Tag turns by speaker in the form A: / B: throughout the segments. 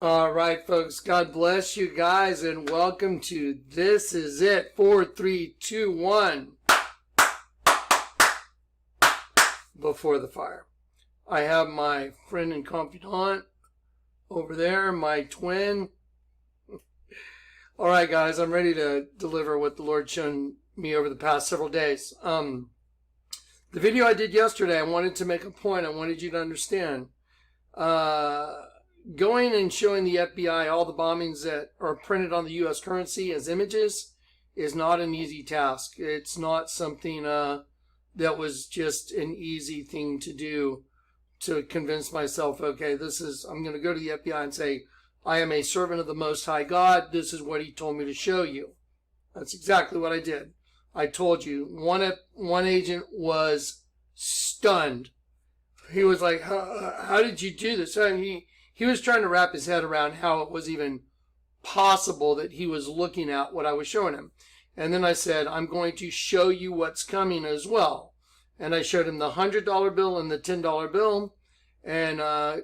A: All right, folks, God bless you guys, and welcome to This Is It, 4, 3, 2, 1, Before the Fire. I have my friend and confidant over there, my twin. All right, guys, I'm ready to deliver what the Lord's shown me over the past several days. The video I did yesterday, I wanted to make a point. I wanted you to understand. Going and showing the FBI all the bombings that are printed on the U.S. currency as images is not an easy task. It's not something that was just an easy thing to do to convince myself, okay, I'm going to go to the FBI and say, I am a servant of the Most High God. This is what he told me to show you. That's exactly what I did. I told you. One agent was stunned. He was like, how did you do this? And he was trying to wrap his head around how it was even possible that he was looking at what I was showing him. And then I said, I'm going to show you what's coming as well. And I showed him the $100 bill and the $10 bill and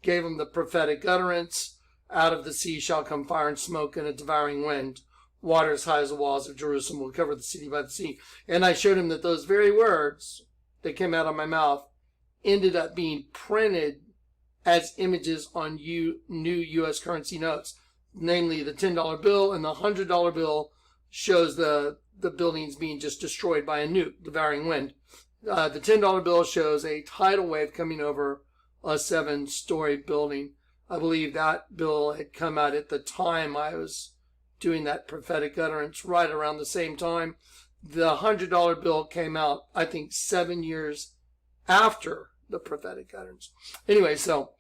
A: gave him the prophetic utterance, out of the sea shall come fire and smoke and a devouring wind. Water as high as the walls of Jerusalem will cover the city by the sea. And I showed him that those very words that came out of my mouth ended up being printed as images on new U.S. currency notes. Namely, the $10 bill and the $100 bill shows the buildings being just destroyed by a nuke, devouring wind. The $10 bill shows a tidal wave coming over a 7-story building. I believe that bill had come out at the time I was doing that prophetic utterance, right around the same time. The $100 bill came out, I think, 7 years after the prophetic utterance. Anyway, so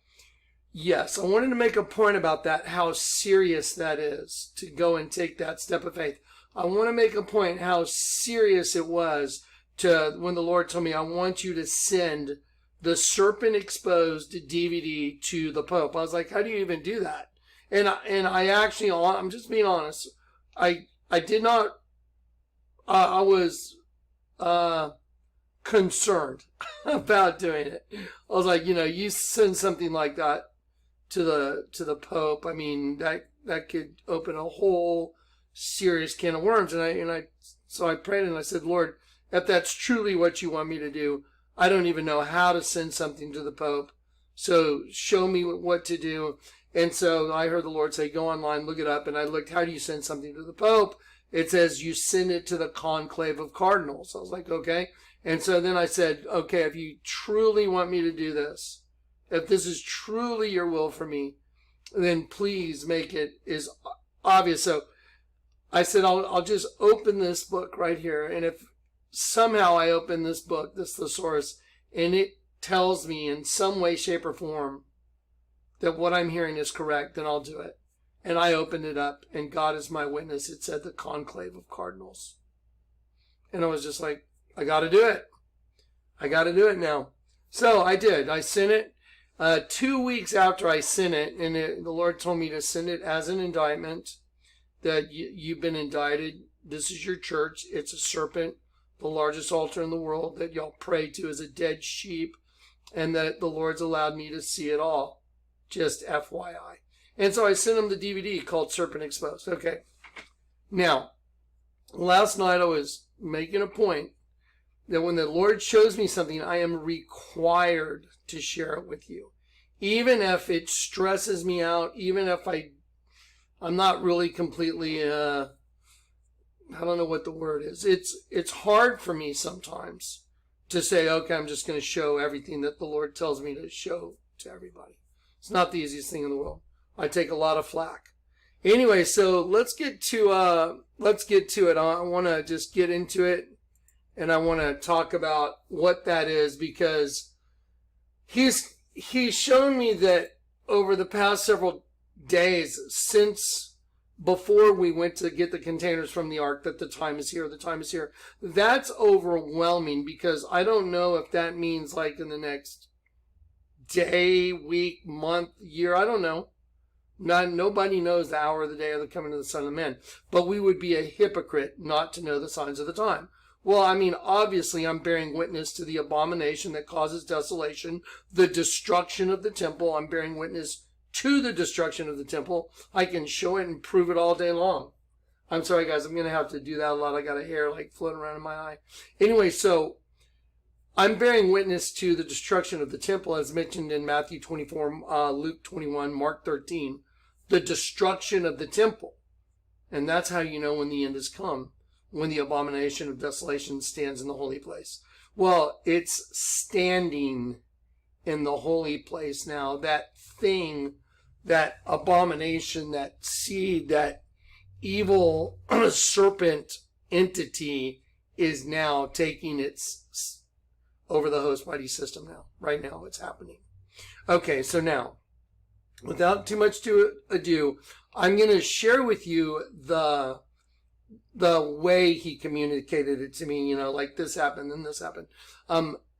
A: yes, I wanted to make a point about that, how serious that is to go and take that step of faith. I want to make a point how serious it was to when the Lord told me, I want you to send the Serpent Exposed DVD to the Pope. I was like, how do you even do that? And I actually, I'm just being honest, I did not, I was concerned about doing it. I was like, you send something like that to the Pope, I mean, that could open a whole serious can of worms. So I prayed and I said, Lord, if that's truly what you want me to do, I don't even know how to send something to the Pope. So show me what to do. And so I heard the Lord say, go online, look it up. And I looked, how do you send something to the Pope? It says you send it to the conclave of cardinals. I was like, okay. And so then I said, okay, if you truly want me to do this, if this is truly your will for me, then please make it as obvious. So I said, I'll just open this book right here. And if somehow I open this book, this thesaurus, and it tells me in some way, shape, or form that what I'm hearing is correct, then I'll do it. And I opened it up, and God is my witness. It said the conclave of cardinals. And I was just like, I got to do it. I got to do it now. So I did. I sent it 2 weeks after I sent it, and the Lord told me to send it as an indictment, that you've been indicted. This is your church. It's a serpent. The largest altar in the world that y'all pray to is a dead sheep, and that the Lord's allowed me to see it all. Just FYI. And so I sent him the DVD called Serpent Exposed. Okay. Now, last night I was making a point that when the Lord shows me something, I am required to share it with you. Even if it stresses me out, even if I'm not really completely, I don't know what the word is. It's hard for me sometimes to say, okay, I'm just going to show everything that the Lord tells me to show to everybody. It's not the easiest thing in the world. I take a lot of flack. Anyway, so let's get to it. I want to just get into it, and I want to talk about what that is, because he's shown me that over the past several days since before we went to get the containers from the ark, that the time is here, the time is here. That's overwhelming, because I don't know if that means like in the next day, week, month, year. I don't know. Nobody knows the hour of the day of the coming of the Son of Man. But we would be a hypocrite not to know the signs of the time. Well, I mean, obviously I'm bearing witness to the abomination that causes desolation, the destruction of the temple. I'm bearing witness to the destruction of the temple. I can show it and prove it all day long. I'm sorry, guys. I'm going to have to do that a lot. I got a hair like floating around in my eye. Anyway, so I'm bearing witness to the destruction of the temple, as mentioned in Matthew 24, Luke 21, Mark 13. The destruction of the temple. And that's how you know when the end has come, when the abomination of desolation stands in the holy place. Well, it's standing in the holy place now. That thing, that abomination, that seed, that evil serpent entity is now taking its over the host body system now. Right now it's happening. Okay, so now, without too much ado, I'm going to share with you the way he communicated it to me, like this happened and this happened.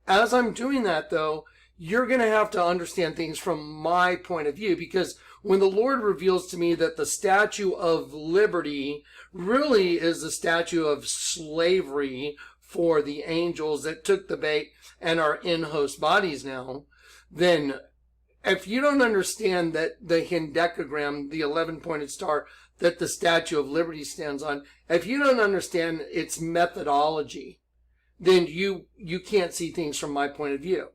A: As I'm doing that, though, you're going to have to understand things from my point of view, because when the Lord reveals to me that the Statue of Liberty really is the statue of slavery for the angels that took the bait and are in host bodies now, then if you don't understand that the hendecagram, the 11-pointed star that the Statue of Liberty stands on, if you don't understand its methodology, then you can't see things from my point of view.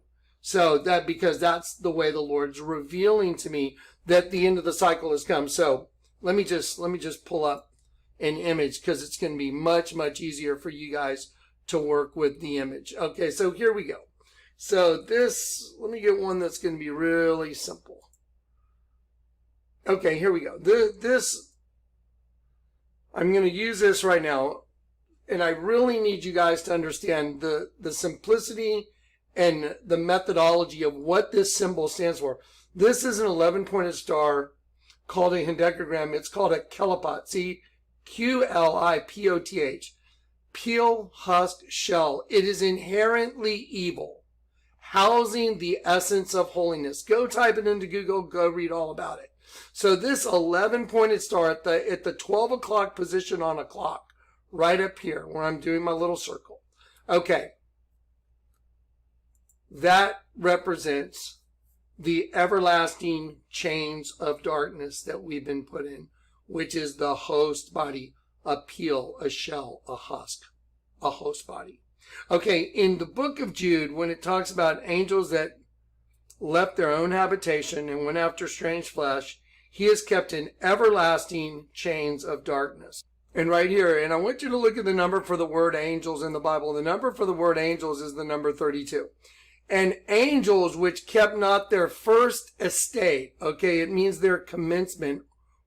A: So because that's the way the Lord's revealing to me that the end of the cycle has come. So let me just pull up an image, because it's going to be much, much easier for you guys to work with the image. Okay, so here we go. So let me get one that's going to be really simple. Okay, here we go. I'm going to use this right now, and I really need you guys to understand the simplicity and the methodology of what this symbol stands for. This is an 11-pointed star called a hendecagram. It's called a kelipot. See, Qlipoth. Peel, husk, shell. It is inherently evil, housing the essence of holiness. Go type it into Google. Go read all about it. So this 11-pointed star at the 12 o'clock position on a clock, right up here where I'm doing my little circle. Okay. That represents the everlasting chains of darkness that we've been put in, which is the host body, a peel, a shell, a husk, a host body. Okay, in the book of Jude, when it talks about angels that left their own habitation and went after strange flesh, he is kept in everlasting chains of darkness. And right here, and I want you to look at the number for the word angels in the Bible. The number for the word angels is the number 32. And angels which kept not their first estate, okay, it means their commencement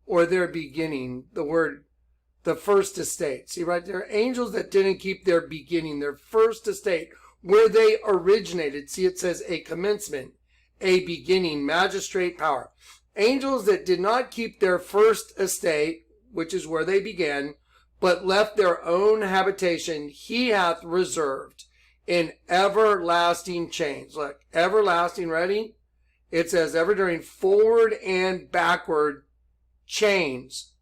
A: or their beginning, the first estate. See right there, angels that didn't keep their beginning, their first estate, where they originated. See, it says a commencement, a beginning, magistrate power. Angels that did not keep their first estate, which is where they began, but left their own habitation, he hath reserved in everlasting chains. Look, everlasting, ready? It says ever during forward and backward chains.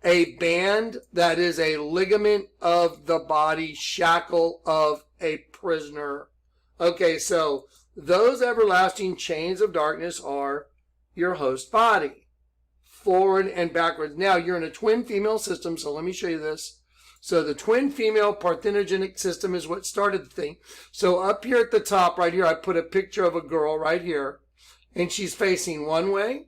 A: A band that is a ligament of the body, shackle of a prisoner. Okay, so those everlasting chains of darkness are your host body, forward and backwards. Now, you're in a twin female system, so let me show you this. So the twin female parthenogenic system is what started the thing. So up here at the top, right here, I put a picture of a girl right here, and she's facing one way,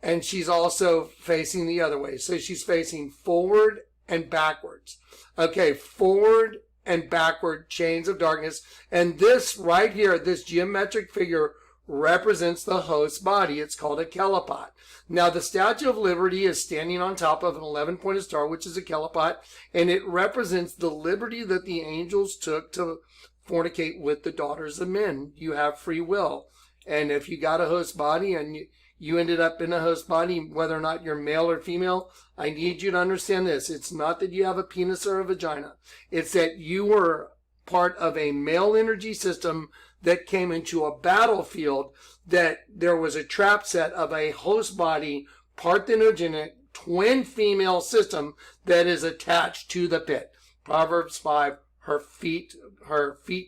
A: and she's also facing the other way. So she's facing forward and backwards. Okay, forward and backward chains of darkness. And this right here, this geometric figure represents the host body. It's called a kelipot. Now, the Statue of Liberty is standing on top of an 11-pointed star, which is a kelipot, and it represents the liberty that the angels took to fornicate with the daughters of men. You have free will. And if you got a host body and you ended up in a host body, whether or not you're male or female, I need you to understand this. It's not that you have a penis or a vagina. It's that you were part of a male energy system that came into a battlefield, that there was a trap set of a host body, parthenogenic, twin female system that is attached to the pit. Proverbs 5, her feet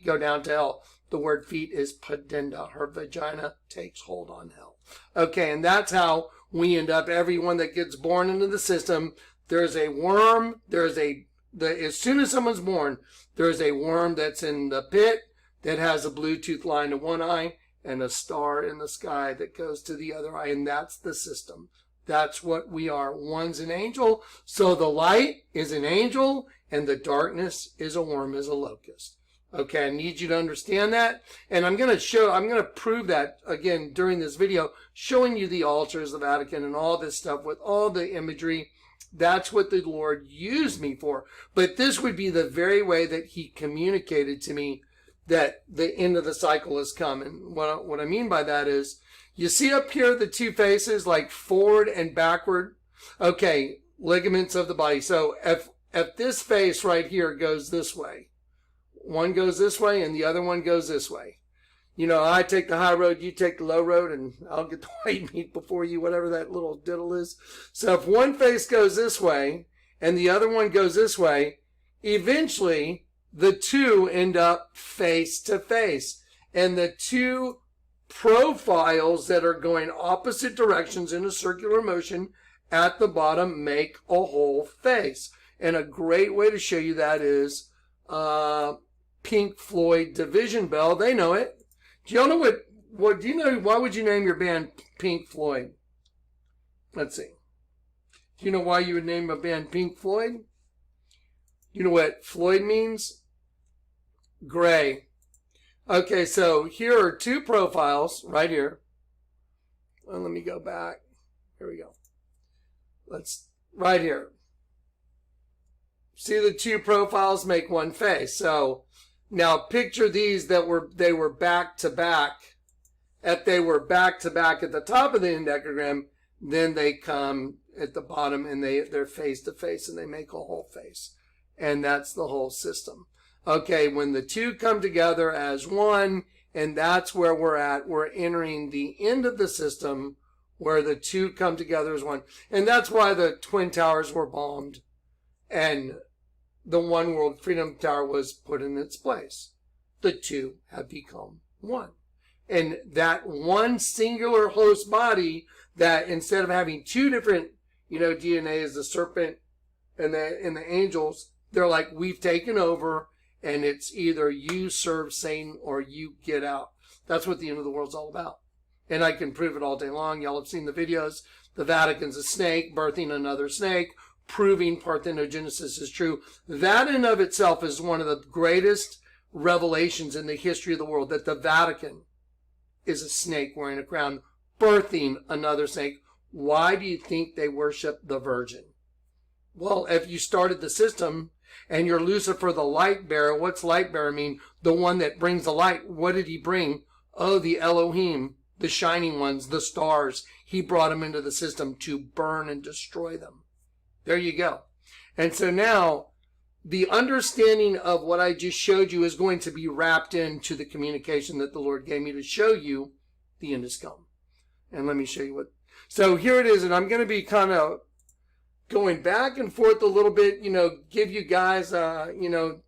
A: go down to hell. The word feet is padenda. Her vagina takes hold on hell. Okay, and that's how we end up, everyone that gets born into the system, there's a worm, as soon as someone's born, there's a worm that's in the pit that has a Bluetooth line to one eye and a star in the sky that goes to the other eye, and that's the system. That's what we are. One's an angel, so the light is an angel, and the darkness is a worm, is a locust. Okay, I need you to understand that, and I'm going to prove that again during this video, showing you the altars, the Vatican, and all this stuff with all the imagery. That's what the Lord used me for. But this would be the very way that he communicated to me that the end of the cycle has come. And what I mean by that is, you see up here the two faces, like forward and backward? Okay, ligaments of the body. So if this face right here goes this way, one goes this way and the other one goes this way. You know, I take the high road, you take the low road, and I'll get the white meat before you, whatever that little diddle is. So if one face goes this way and the other one goes this way, eventually the two end up face to face. And the two profiles that are going opposite directions in a circular motion at the bottom make a whole face. And a great way to show you that is Pink Floyd Division Bell. They know it. Do y'all know what do you know? Why would you name your band Pink Floyd? Let's see. Do you know why you would name a band Pink Floyd? You know what Floyd means? Gray. Okay, so here are two profiles right here. Well, let me go back. Here we go. Right here. See the two profiles make one face. So now picture these they were back to back. If they were back to back at the top of the endecagram, then they come at the bottom and they're face to face and they make a whole face. And that's the whole system. Okay, when the two come together as one, and that's where we're at. We're entering the end of the system where the two come together as one. And that's why the Twin Towers were bombed and the One World Freedom Tower was put in its place. The two have become one. And that one singular host body, that instead of having two different, DNA as the serpent and the angels, they're like, we've taken over, and it's either you serve Satan or you get out. That's what the end of the world's all about. And I can prove it all day long. Y'all have seen the videos. The Vatican's a snake birthing another snake, proving parthenogenesis is true. That in of itself is one of the greatest revelations in the history of the world, that the Vatican is a snake wearing a crown, birthing another snake. Why do you think they worship the Virgin? Well, if you started the system and you're Lucifer the light bearer, what's light bearer mean? The one that brings the light. What did he bring? Oh, the Elohim, the shining ones, the stars. He brought them into the system to burn and destroy them. There you go. And so now the understanding of what I just showed you is going to be wrapped into the communication that the Lord gave me to show you the end has come. And let me show you what. So here it is, and I'm going to be kind of going back and forth a little bit, give you guys, the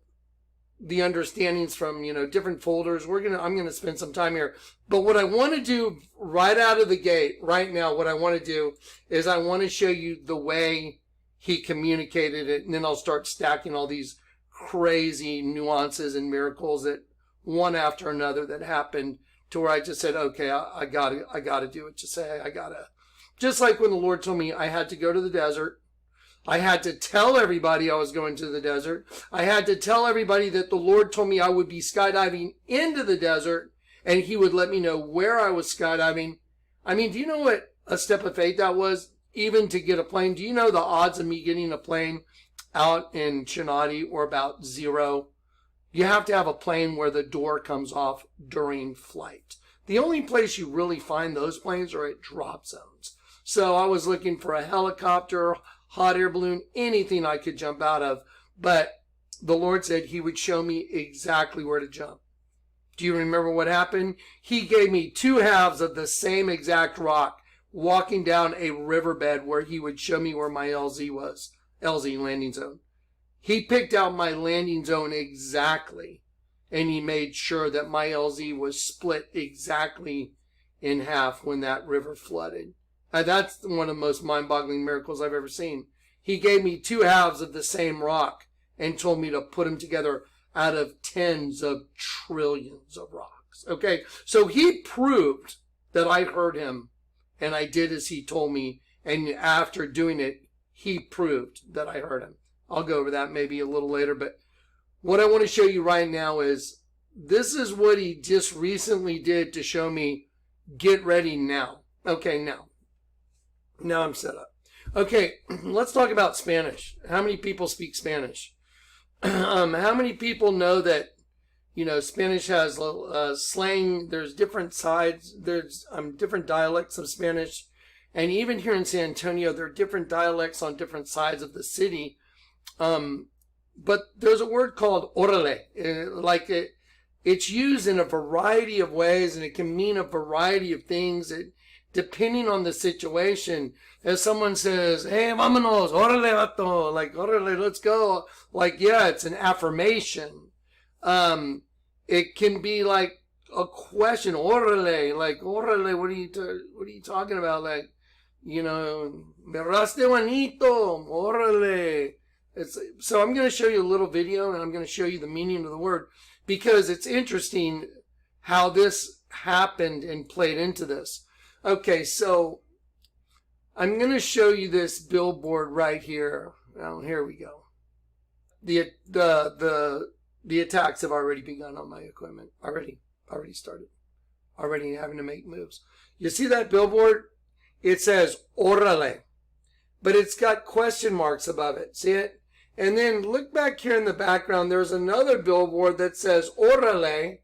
A: understandings from, different folders. I'm going to spend some time here. But what I want to do right out of the gate, right now, what I want to do is I want to show you the way he communicated it, and then I'll start stacking all these crazy nuances and miracles that one after another that happened to where I just said, okay, I gotta do it. Just like when the Lord told me I had to go to the desert. I had to tell everybody I was going to the desert. I had to tell everybody that the Lord told me I would be skydiving into the desert and he would let me know where I was skydiving. I mean, do you know what a step of faith that was? Even to get a plane. Do you know the odds of me getting a plane out in Chinati were about 0? You have to have a plane where the door comes off during flight. The only place you really find those planes are at drop zones. So I was looking for a helicopter, hot air balloon, anything I could jump out of. But the Lord said he would show me exactly where to jump. Do you remember what happened? He gave me 2 halves of the same exact rock walking down a riverbed where he would show me where my LZ was. LZ, landing zone. He picked out my landing zone exactly. And he made sure that my LZ was split exactly in half when that river flooded. That's one of the most mind-boggling miracles I've ever seen. He gave me 2 halves of the same rock and told me to put them together out of tens of trillions of rocks. Okay, so he proved that I heard him and I did as he told me. And after doing it, he proved that I heard him. I'll go over that maybe a little later. But what I want to show you right now is this is what he just recently did to show me, get ready now. Okay, now I'm set up. Okay, let's talk about Spanish. How many people speak Spanish? How many people know that, you know, Spanish has slang? There's different sides. There's different dialects of Spanish. And even here in San Antonio, there are different dialects on different sides of the city. But there's a word called orale. It's used in a variety of ways, and it can mean a variety of things. Depending on the situation, if someone says, hey, vámonos, órale, vato, like, órale, let's go. Like, yeah, it's an affirmation. It can be like a question, órale, like, órale, what are you talking about? Like, you know, me raste bonito, órale. So I'm going to show you a little video, and I'm going to show you the meaning of the word, because it's interesting how this happened and played into this. Okay, so I'm going to show you this billboard right here. Well, here we go. The attacks have already begun on my equipment. Already started. Already having to make moves. You see that billboard? It says orale, but it's got question marks above it. See it? And then look back here in the background. There's another billboard that says orale,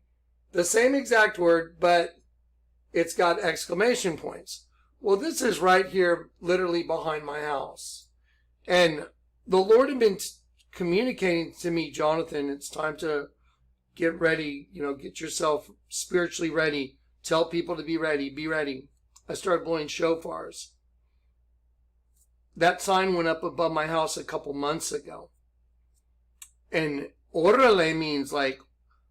A: the same exact word, but it's got exclamation points. Well, this is right here, literally behind my house. And the Lord had been communicating to me, Jonathan, it's time to get ready, you know, get yourself spiritually ready. Tell people to be ready, be ready. I started blowing shofars. That sign went up above my house a couple months ago. And orale means like,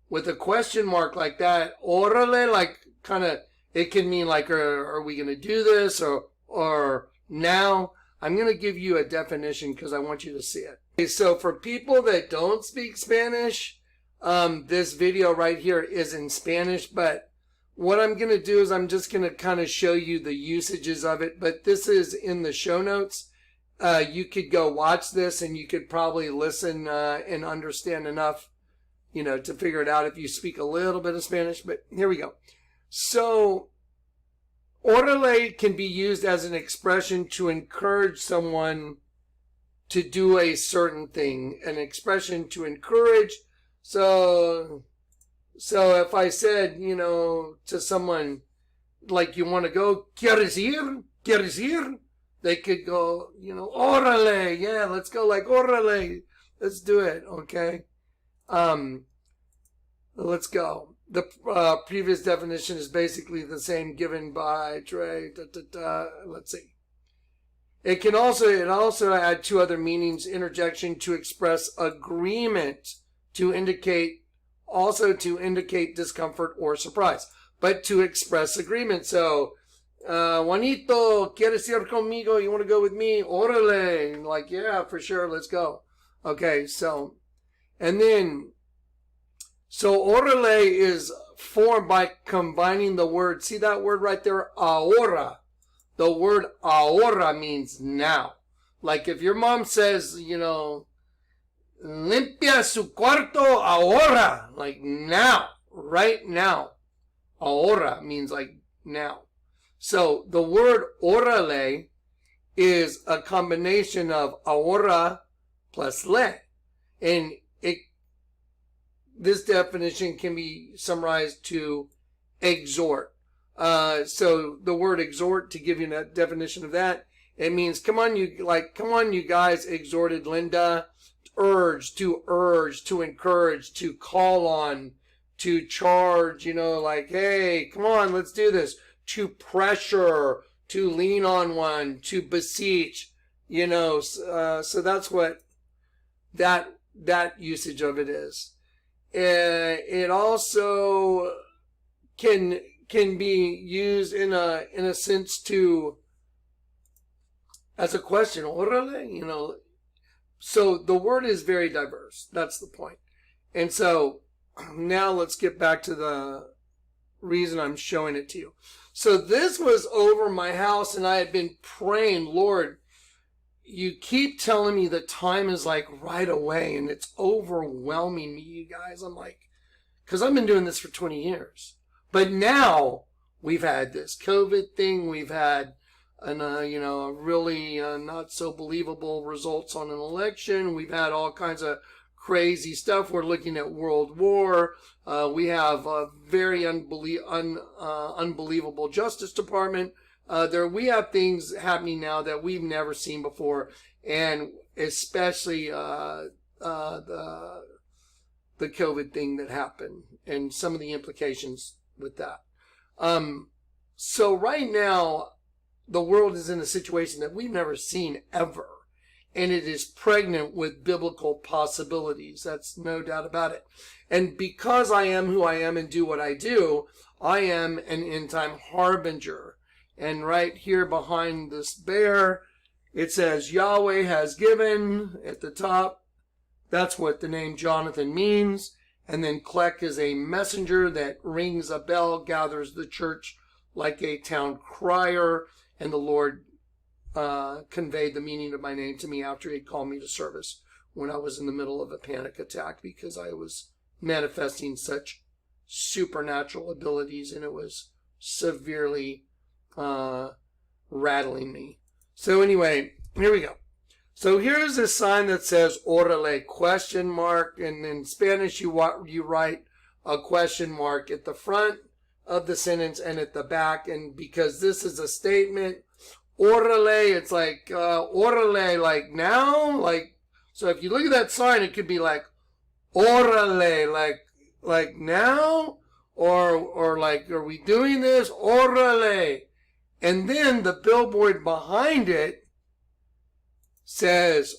A: with a question mark like that, orale, like kind of, it can mean like, are we going to do this or now? I'm going to give you a definition because I want you to see it. Okay, so for people that don't speak Spanish, this video right here is in Spanish, but what I'm going to do is I'm just going to kind of show you the usages of it, but this is in the show notes. You could go watch this and you could probably listen and understand enough, you know, to figure it out if you speak a little bit of Spanish, but here we go. So, orale can be used as an expression to encourage someone to do a certain thing, an expression to encourage. So if I said, you know, to someone, like, you want to go, ¿Quieres ir? ¿Quieres ir? They could go, you know, orale, yeah, let's go, like, orale, let's do it, okay? Let's go. The previous definition is basically the same given by Trey. Let's see. It also add 2 other meanings: interjection to express agreement, to indicate discomfort or surprise, but to express agreement. So, Juanito, ¿quieres ir conmigo? You want to go with me? Órale. Like, yeah, for sure, let's go. Okay, so, and then, so orale is formed by combining the word, see that word right there, ahora. The word ahora means now. Like if your mom says, you know, limpia su cuarto ahora, like now, right now. Ahora means like now. So the word orale is a combination of ahora plus le. And this definition can be summarized to exhort. So the word exhort, to give you a definition of that, it means come on you guys, exhorted Linda. Urge, to encourage, to call on, to charge, you know, like, hey, come on, let's do this. To pressure, to lean on one, to beseech, you know. So that's what that usage of it is. It also can can be used in a sense to, as a question, orale, you know. So the word is very diverse. That's the point. And so now let's get back to the reason I'm showing it to you. So this was over my house, and I had been praying, Lord, you keep telling me the time is like right away, and it's overwhelming me, you guys. I'm like, because I've been doing this for 20 years. But now we've had this COVID thing. We've had a really not so believable results on an election. We've had all kinds of crazy stuff. We're looking at World War. We have a very unbelievable Justice Department. We have things happening now that we've never seen before, and especially the COVID thing that happened and some of the implications with that. So right now, the world is in a situation that we've never seen ever, and it is pregnant with biblical possibilities. That's no doubt about it. And because I am who I am and do what I do, I am an end-time harbinger. And right here behind this bear, it says Yahweh has given at the top. That's what the name Jonathan means. And then Kleck is a messenger that rings a bell, gathers the church like a town crier. And the Lord conveyed the meaning of my name to me after he had called me to service when I was in the middle of a panic attack, because I was manifesting such supernatural abilities, and it was severely rattling me. So anyway, here we go. So here's a sign that says orale, question mark, and in Spanish you write a question mark at the front of the sentence and at the back. And because this is a statement, orale, it's like orale, like now, like, so if you look at that sign, it could be like orale, like now, or like, are we doing this? Orale. And then the billboard behind it says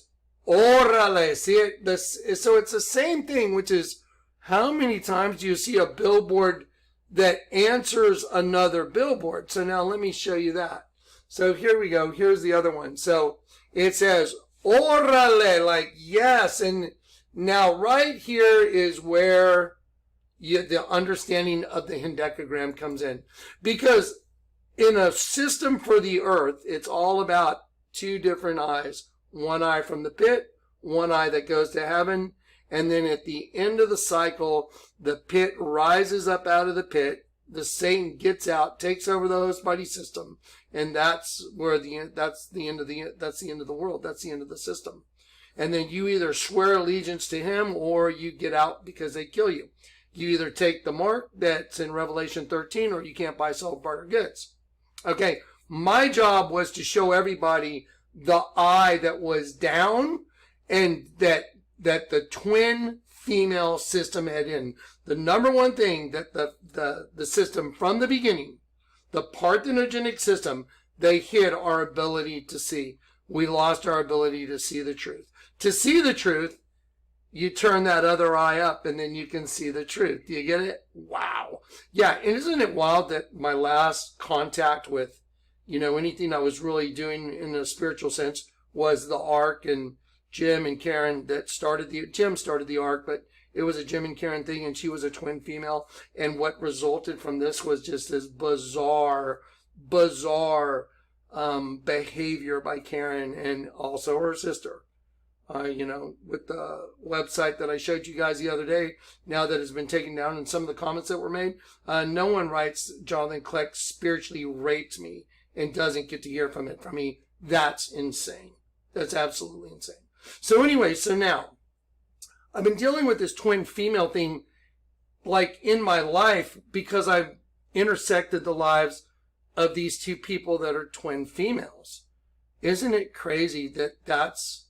A: orale. See it? So it's the same thing, which is, how many times do you see a billboard that answers another billboard? So now let me show you that. So here we go. Here's the other one. So it says orale, like yes. And now right here is where the understanding of the hendecagram comes in. Because in a system for the earth, it's all about two different eyes. One eye from the pit, one eye that goes to heaven. And then at the end of the cycle, the pit rises up out of the pit. The Satan gets out, takes over the host body system, and that's the end of the world. That's the end of the system. And then you either swear allegiance to him or you get out because they kill you. You either take the mark that's in Revelation 13, or you can't buy, sell, barter goods. Okay, my job was to show everybody the eye that was down, and that the twin female system had in. The number one thing that the system from the beginning, the parthenogenic system, they hid our ability to see. We lost our ability to see the truth. To see the truth, you turn that other eye up and then you can see the truth. Do you get it? Wow. Yeah, and isn't it wild that my last contact with, anything I was really doing in a spiritual sense was the Ark, and Jim and Karen Jim started the Ark, but it was a Jim and Karen thing, and she was a twin female. And what resulted from this was just this bizarre behavior by Karen and also her sister. With the website that I showed you guys the other day, now that has been taken down, and some of the comments that were made, no one writes Jonathan Kleck spiritually raped me and doesn't get to hear from me. That's insane. That's absolutely insane. So anyway, so now I've been dealing with this twin female thing like in my life because I've intersected the lives of these two people that are twin females. Isn't it crazy that that's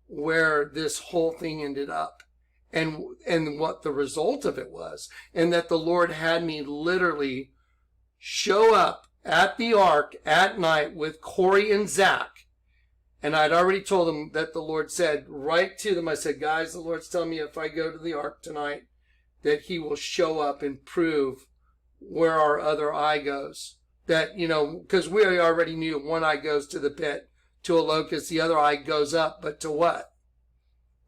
A: where this whole thing ended up, and what the result of it was, and that the Lord had me literally show up at the Ark at night with Cory and Zach. And I'd already told them that the Lord said right to them, I said, guys, the Lord's telling me if I go to the Ark tonight, that he will show up and prove where our other eye goes. That, because we already knew one eye goes to the pit, to a locust, the other eye goes up, but to what?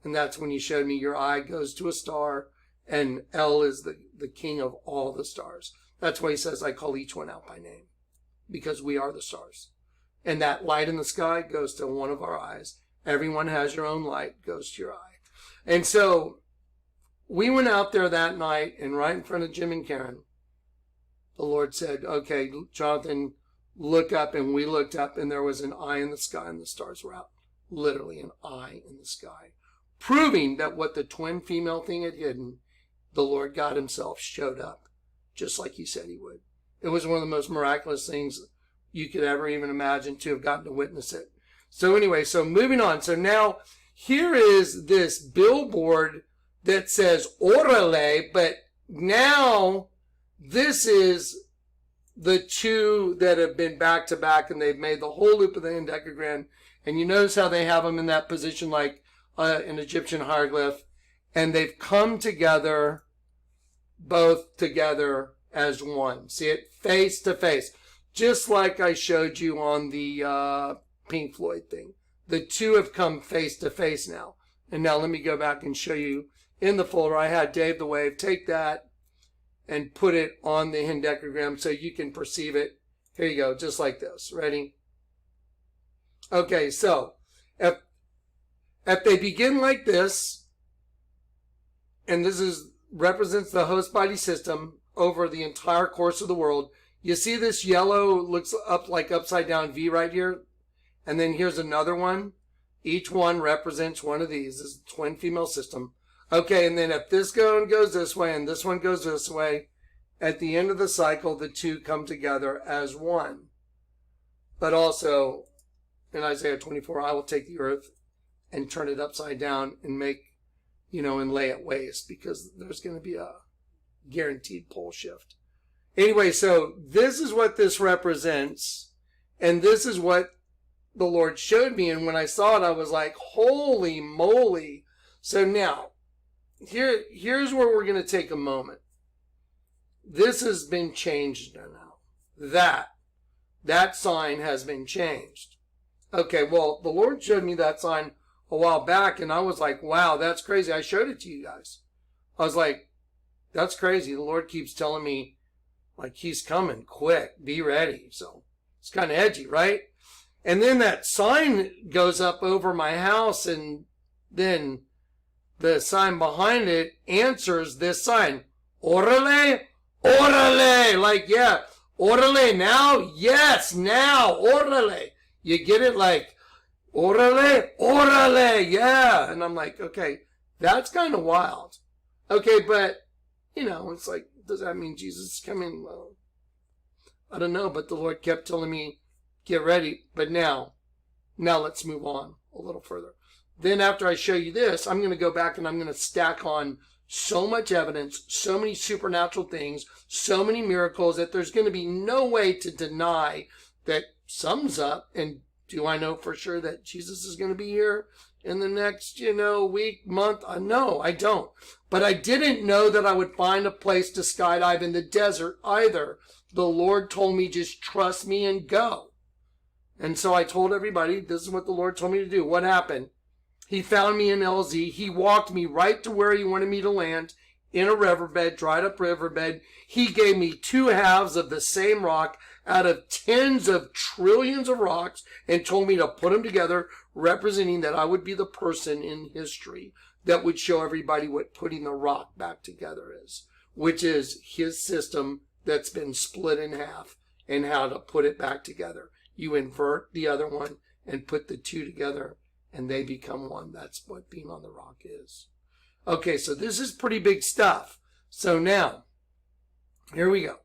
A: And that's when he showed me your eye goes to a star, and El is the king of all the stars. That's why he says, I call each one out by name, because we are the stars. And that light in the sky goes to one of our eyes. Everyone has your own light, goes to your eye. And so we went out there that night, and right in front of Jim and Karen, the Lord said, okay, Jonathan, look up. And we looked up, and there was an eye in the sky, and the stars were out. Literally an eye in the sky. Proving that what the twin female thing had hidden, the Lord God himself showed up, just like he said he would. It was one of the most miraculous things you could ever even imagine, to have gotten to witness it. So anyway, so moving on. So now here is this billboard that says Orale, but now this is the two that have been back to back, and they've made the whole loop of the endecagram. And you notice how they have them in that position like an Egyptian hieroglyph, and they've come together, both together as one. See it face to face, just like I showed you on the Pink Floyd thing. The two have come face to face now. And now let me go back and show you in the folder. I had Dave the Wave take that and put it on the endecagram so you can perceive it. Here you go, just like this. Ready? Okay, so if they begin like this, and this represents the host body system over the entire course of the world, you see this yellow looks up like upside down V right here, and then here's another one. Each one represents one of these. This is a twin female system. Okay, and then if this goes this way and this one goes this way, at the end of the cycle, the two come together as one. But also, in Isaiah 24, I will take the earth and turn it upside down and make, and lay it waste, because there's going to be a guaranteed pole shift. Anyway, so this is what this represents, and this is what the Lord showed me, and when I saw it, I was like, holy moly. So now, here's where we're going to take a moment. This has been changed now. That sign has been changed. Okay, well, the Lord showed me that sign a while back, and I was like, wow, that's crazy. I showed it to you guys. I was like, that's crazy. The Lord keeps telling me, like, he's coming quick. Be ready. So it's kind of edgy, right? And then that sign goes up over my house, and then the sign behind it answers this sign. Orale, orale. Like, yeah, orale now? Yes, now, orale. You get it? Like, orale, orale, yeah. And I'm like, okay, that's kind of wild. Okay, but, it's like, does that mean Jesus is coming? Well, I don't know, but the Lord kept telling me, get ready. But now let's move on a little further. Then after I show you this, I'm going to go back and I'm going to stack on so much evidence, so many supernatural things, so many miracles, that there's going to be no way to deny that sums up. And do I know for sure that Jesus is going to be here in the next, week, month? No, I don't. But I didn't know that I would find a place to skydive in the desert either. The Lord told me, just trust me and go. And so I told everybody, this is what the Lord told me to do. What happened? He found me in LZ. He walked me right to where he wanted me to land, in a riverbed, dried up riverbed. He gave me 2 halves of the same rock out of tens of trillions of rocks, and told me to put them together, representing that I would be the person in history that would show everybody what putting the rock back together is, which is his system that's been split in half, and how to put it back together. You invert the other one and put the two together, and they become one. That's what being on the rock is. Okay, so this is pretty big stuff. So now, here we go.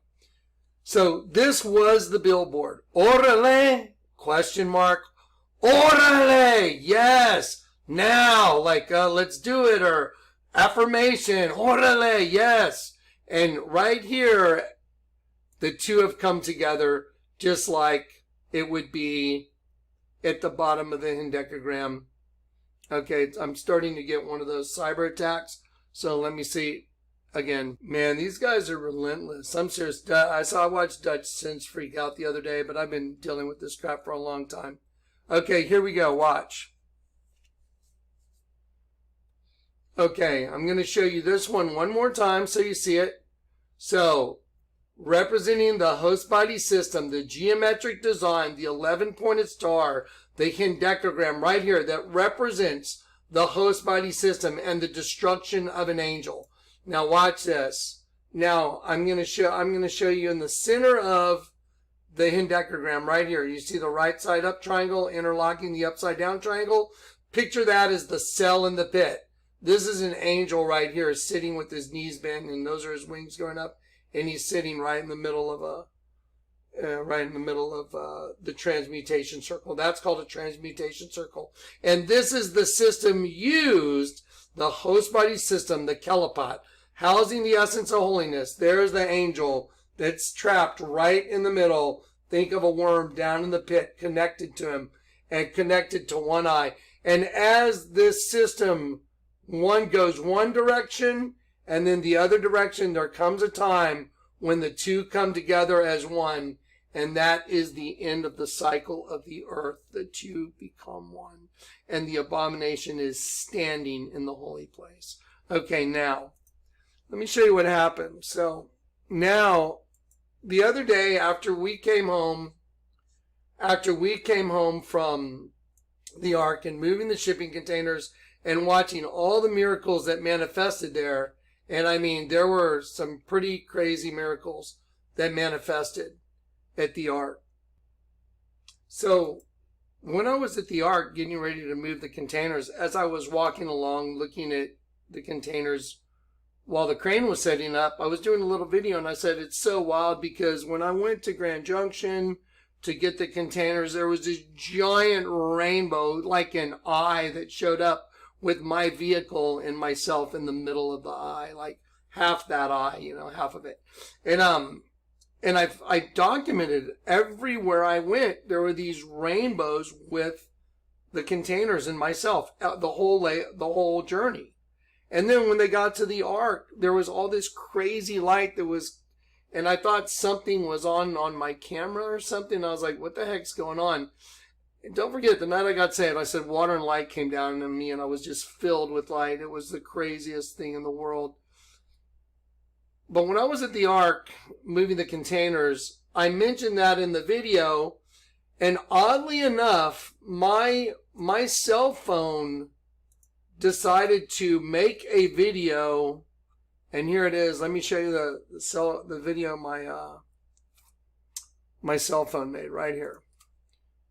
A: So this was the billboard. Orale? Question mark. Orale! Yes! Now! Like, let's do it. Or affirmation. Orale! Yes! And right here, the two have come together just like it would be at the bottom of the endecagram. Okay, I'm starting to get one of those cyber attacks. So let me see. again, man, these guys are relentless. I'm serious. I watched Dutch Sins freak out the other day, but I've been dealing with this crap for a long time. Okay, here we go. Watch. Okay, I'm going to show you this one more time so you see it. So, representing the host body system, the geometric design, the 11-pointed star, the hendecagram right here that represents the host body system and the destruction of an angel. Now watch this. Now I'm going to show you in the center of the hendecagram right here. You see the right side up triangle interlocking the upside down triangle? Picture that as the cell in the pit. This is an angel right here sitting with his knees bent, and those are his wings going up, and he's sitting right in the middle of the transmutation circle. That's called a transmutation circle. And this is the system used, the host body system, the kelipot, housing the essence of holiness. There's the angel that's trapped right in the middle. Think of a worm down in the pit connected to him and connected to one eye. And as this system, one goes one direction and then the other direction, there comes a time when the two come together as one. And that is the end of the cycle of the earth. The two become one. And the abomination is standing in the holy place. Okay, now, let me show you what happened. So, now, the other day after we came home from the ark and moving the shipping containers and watching all the miracles that manifested there, and I mean, there were some pretty crazy miracles that manifested at the ark. So when I was at the ark getting ready to move the containers, as I was walking along looking at the containers while the crane was setting up, I was doing a little video and I said it's so wild because when I went to Grand Junction to get the containers, there was this giant rainbow like an eye that showed up with my vehicle and myself in the middle of the eye, like half that eye, half of it. And I documented everywhere I went, there were these rainbows with the containers and myself, the whole journey. And then when they got to the ark, there was all this crazy light that was, and I thought something was on my camera or something. I was like, what the heck's going on? And don't forget, the night I got saved, I said water and light came down on me and I was just filled with light. It was the craziest thing in the world. But when I was at the ark moving the containers, I mentioned that in the video, and oddly enough, my cell phone decided to make a video, and here it is. Let me show you the video my cell phone made right here.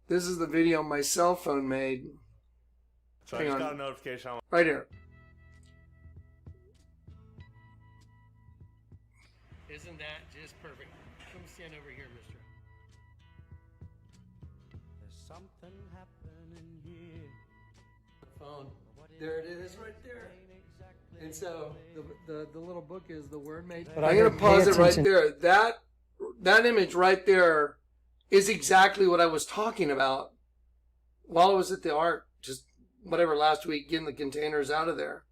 A: This is the video my cell phone made.
B: So I just got a notification.
A: Right here. Isn't that just perfect? Come stand over here, mister.
C: There's something happening here.
A: Phone. There it is right there. And so the little book is the Word Made. But I'm going to pause it right there. That image right there is exactly what I was talking about while I was at the ark, just whatever, last week, getting the containers out of there.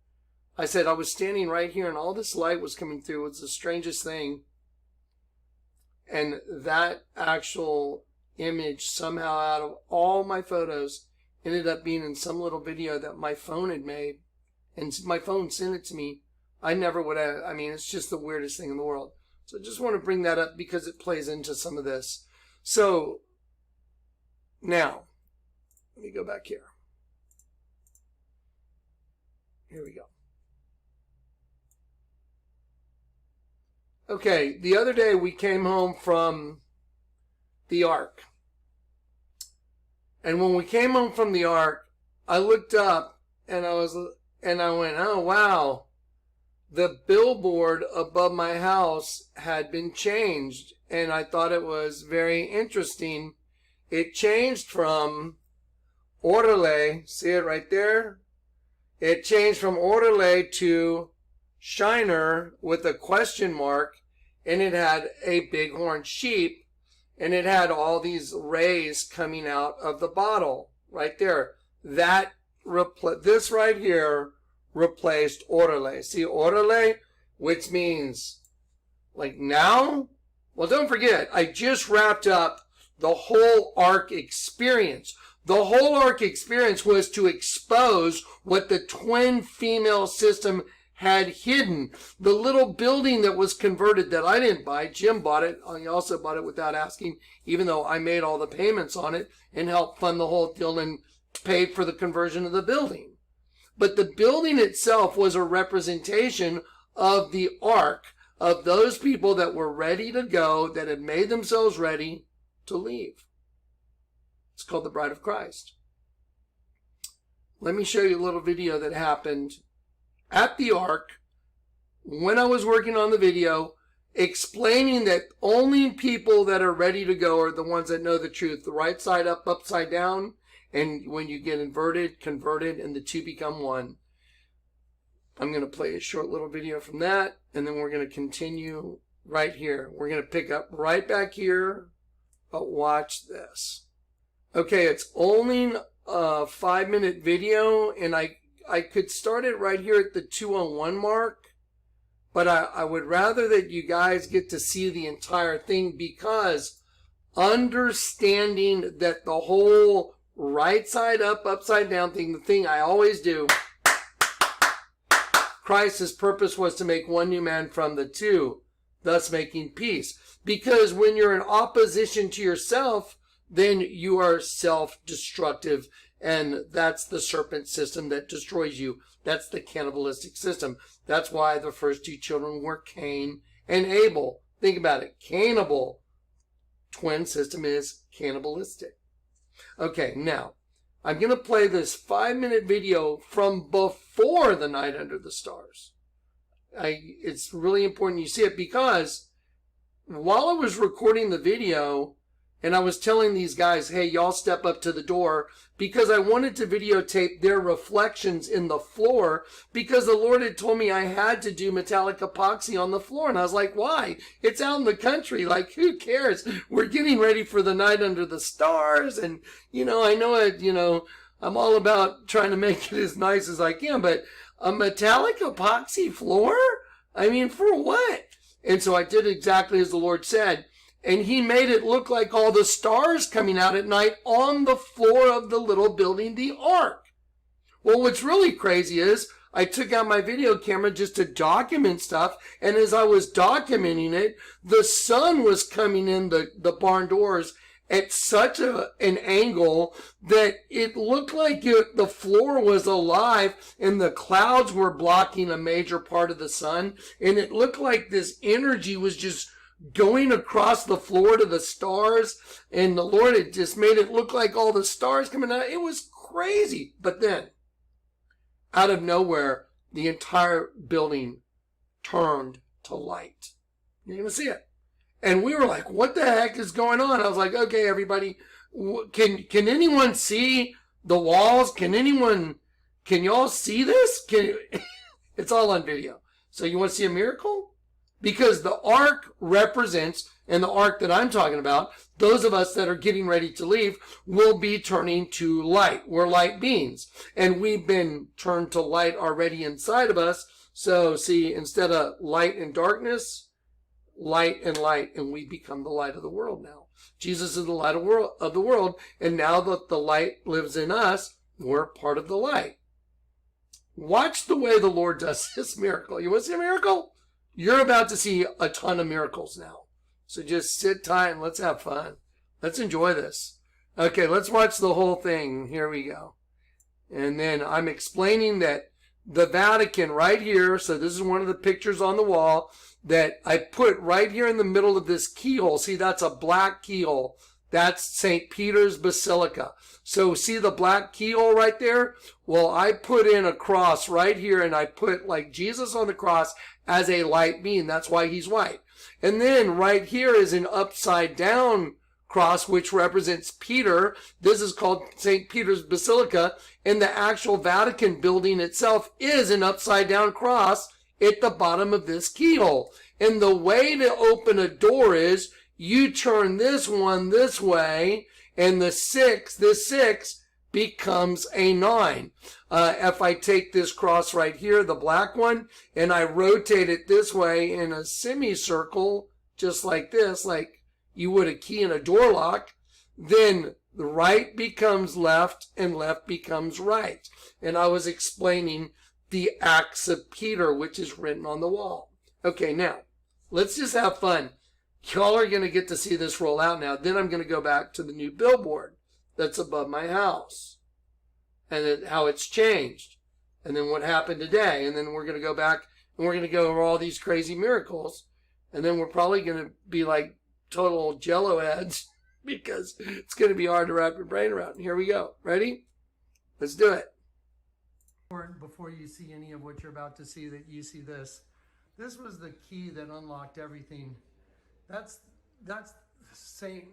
A: I said I was standing right here and all this light was coming through. It was the strangest thing. And that actual image somehow out of all my photos ended up being in some little video that my phone had made. And my phone sent it to me. I never would have, I mean, it's just the weirdest thing in the world. So I just want to bring that up because it plays into some of this. So, now, let me go back here. Here we go. Okay, the other day we came home from the ark. And when we came home from the ark, I looked up and I went, oh wow, the billboard above my house had been changed. And I thought it was very interesting. It changed from Orderly, see it right there? It changed from Orderly to Shiner with a question mark, and it had a bighorn sheep, and it had all these rays coming out of the bottle right there. This right here replaced Orderly. See, Orderly which means like now. Well, don't forget, I just wrapped up the whole ark experience. The whole ark experience was to expose what the twin female system had hidden. The little building that was converted that I didn't buy, Jim bought it. He also bought it without asking, even though I made all the payments on it and helped fund the whole deal and paid for the conversion of the building. But the building itself was a representation of the ark, of those people that were ready to go, that had made themselves ready to leave. It's called the Bride of Christ. Let me show you a little video that happened at the ark when I was working on the video, explaining that only people that are ready to go are the ones that know the truth. The right side up, upside down, and when you get inverted, converted, and the two become one. I'm going to play a short little video from that, and then we're going to continue right here. We're going to pick up right back here, but watch this. Okay, it's only a 5-minute video, and I could start it right here at the 2:01 mark, but I would rather that you guys get to see the entire thing, because understanding that the whole right side up, upside down thing, the thing I always do, Christ's purpose was to make one new man from the two, thus making peace. Because when you're in opposition to yourself, then you are self-destructive, and that's the serpent system that destroys you. That's the cannibalistic system. That's why the first two children were Cain and Abel. Think about it. Cannibal. Twin system is cannibalistic. Okay, now, I'm going to play this 5-minute video from before the night under the stars. It's really important you see it, because while I was recording the video and I was telling these guys, hey, y'all step up to the door, because I wanted to videotape their reflections in the floor, because the Lord had told me I had to do metallic epoxy on the floor. And I was like, why? It's out in the country. Like, who cares? We're getting ready for the night under the stars. And, I know it, I'm all about trying to make it as nice as I can, but a metallic epoxy floor? I mean, for what? And so I did exactly as the Lord said. And he made it look like all the stars coming out at night on the floor of the little building, the ark. Well, what's really crazy is I took out my video camera just to document stuff. And as I was documenting it, the sun was coming in the barn doors at such an angle that it looked like the floor was alive and the clouds were blocking a major part of the sun. And it looked like this energy was just going across the floor to the stars, and the Lord had just made it look like all the stars coming out. It was crazy. But then, out of nowhere, the entire building turned to light. You're going to see it. And we were like, what the heck is going on? I was like, okay, everybody, can anyone see the walls? Can y'all see this? It's all on video. So you want to see a miracle? Because the ark represents, and the ark that I'm talking about, those of us that are getting ready to leave will be turning to light. We're light beings. And we've been turned to light already inside of us. So see, instead of light and darkness, light and light, and we become the light of the world now. Jesus is the light of the world, and now that the light lives in us, we're part of the light. Watch the way the Lord does this miracle. You want to see a miracle? You're about to see a ton of miracles now. So just sit tight and let's have fun. Let's enjoy this. Okay, let's watch the whole thing. Here we go. And then I'm explaining that the Vatican right here, so this is one of the pictures on the wall that I put right here in the middle of this keyhole. See, that's a black keyhole. That's St. Peter's Basilica. So see the black keyhole right there? Well, I put in a cross right here, and I put like Jesus on the cross as a light being. That's why he's white. And then right here is an upside down cross, which represents Peter. This is called St. Peter's Basilica. And the actual Vatican building itself is an upside down cross at the bottom of this keyhole. And the way to open a door is you turn this one this way, and this 6 becomes a 9. If I take this cross right here, the black one, and I rotate it this way in a semicircle, just like this, like you would a key in a door lock, then the right becomes left and left becomes right. And I was explaining the Acts of Peter, which is written on the wall. Okay, now, let's just have fun. Y'all are going to get to see this roll out now. Then I'm going to go back to the new billboard that's above my house and then how it's changed and then what happened today. And then we're going to go back and we're going to go over all these crazy miracles. And then we're probably going to be like total jello heads because it's going to be hard to wrap your brain around. Here we go. Ready? Let's do it. Before you see any of what you're about to see, that you see this. This was the key that unlocked everything. That's St.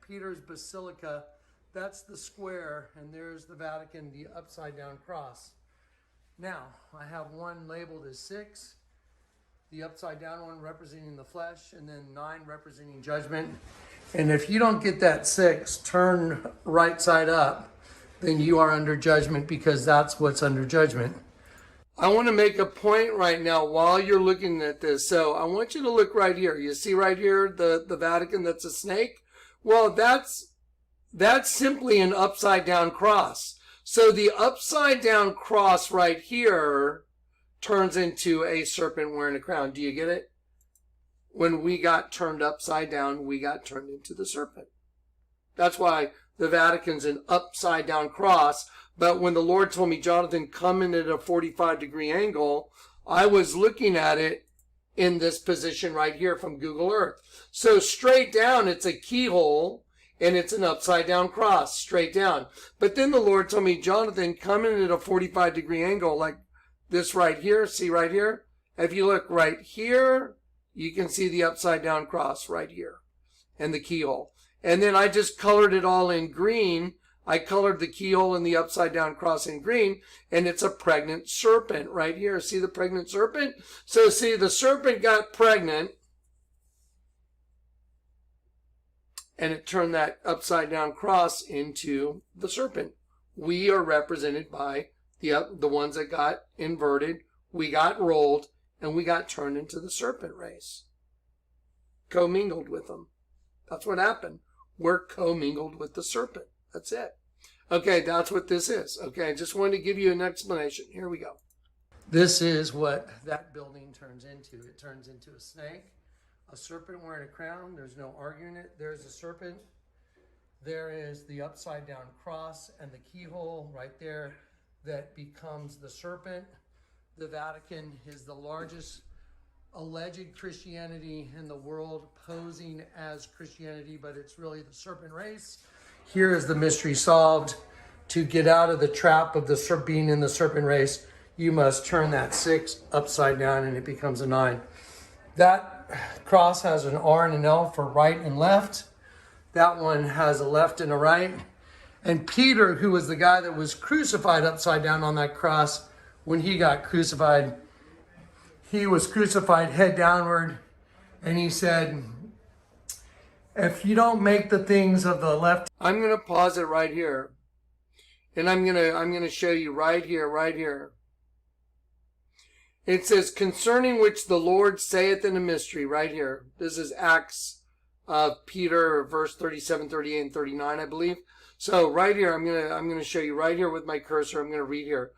A: Peter's Basilica. That's the square, and there's the Vatican, the upside down cross. Now, I have one labeled as 6, the upside down one representing the flesh, and then 9 representing judgment. And if you don't get that 6 turn right side up, then you are under judgment, because that's what's under judgment. I want to make a point right now while you're looking at this. So I want you to look right here. You see right here the Vatican that's a snake? Well, that's simply an upside down cross. So the upside down cross right here turns into a serpent wearing a crown. Do you get it? When we got turned upside down, we got turned into the serpent. That's why the Vatican's an upside down cross. But when the Lord told me, Jonathan, come in at a 45-degree angle, I was looking at it in this position right here from Google Earth. So straight down, it's a keyhole, and it's an upside down cross, straight down. But then the Lord told me, Jonathan, come in at a 45-degree angle, like this right here. See right here? If you look right here, you can see the upside down cross right here and the keyhole. And then I just colored it all in green. I colored the keyhole and the upside down cross in green, and it's a pregnant serpent right here. See the pregnant serpent? So see, the serpent got pregnant, and it turned that upside down cross into the serpent. We are represented by the ones that got inverted. We got rolled, and we got turned into the serpent race. Commingled with them. That's what happened. We're commingled with the serpent. That's it. Okay, that's what this is. Okay, I just wanted to give you an explanation. Here we go. This is what that building turns into. It turns into a snake, a serpent wearing a crown. There's no arguing it. There's a serpent. There is the upside down cross and the keyhole right there that becomes the serpent. The Vatican is the largest alleged Christianity in the world, posing as Christianity, but it's really the serpent race. Here is the mystery solved. To get out of the trap of the being in the serpent race, you must turn that 6 upside down and it becomes a 9. That cross has an R and an L for right and left. That one has a left and a right. And Peter, who was the guy that was crucified upside down on that cross, when he got crucified, he was crucified head downward, and he said, if you don't make the things of the left. I'm going to pause it right here. And I'm going to show you right here. It says, concerning which the Lord saith in a mystery, right here. This is Acts Peter, verse 37, 38, and 39, I believe. So right here, I'm going to show you right here with my cursor. I'm going to read here.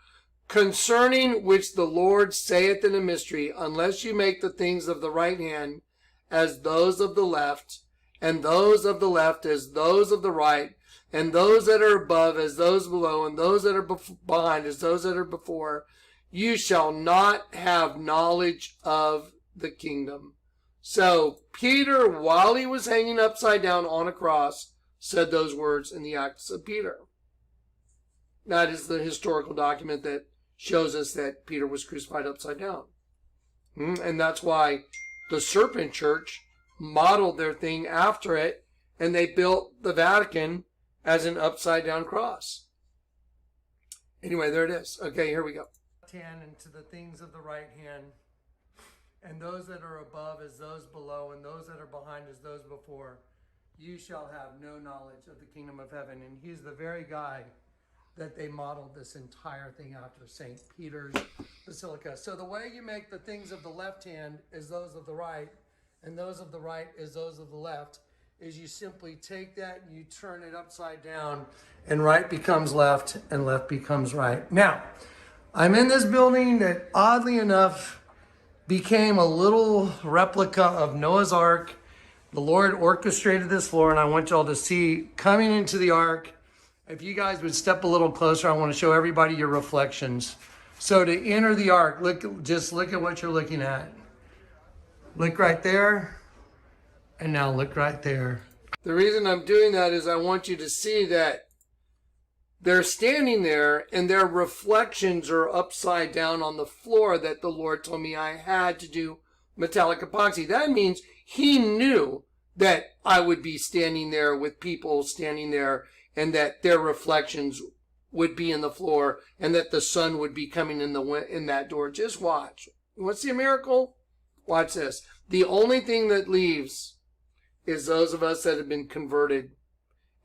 A: Concerning which the Lord saith in a mystery, unless you make the things of the right hand as those of the left, and those of the left as those of the right, and those that are above as those below, and those that are behind as those that are before, you shall not have knowledge of the kingdom. So Peter, while he was hanging upside down on a cross, said those words in the Acts of Peter. That is the historical document that shows us that Peter was crucified upside down. And that's why the serpent church modeled their thing after it, and they built the Vatican as an upside down cross. Anyway, there it is. Okay, here we go. Hand into the things of the right hand, and those that are above as those below, and those that are behind as those before. You shall have no knowledge of the kingdom of heaven. And he's the very guy that they modeled this entire thing after St. Peter's Basilica. So the way you make the things of the left hand is those of the right, and those of the right is those of the left, is you simply take that and you turn it upside down, and right becomes left and left becomes right. Now, I'm in this building that oddly enough became a little replica of Noah's Ark. The Lord orchestrated this floor, and I want y'all to see coming into the Ark. If you guys would step a little closer, I want to show everybody your reflections. So to enter the Ark, look at what you're looking at. Look right there, and now look right there. The reason I'm doing that is I want you to see that they're standing there, and their reflections are upside down on the floor that the Lord told me I had to do metallic epoxy. That means he knew that I would be standing there with people standing there, and that their reflections would be in the floor, and that the sun would be coming in that door. Just watch. You want to see a miracle? Watch this. The only thing that leaves is those of us that have been converted.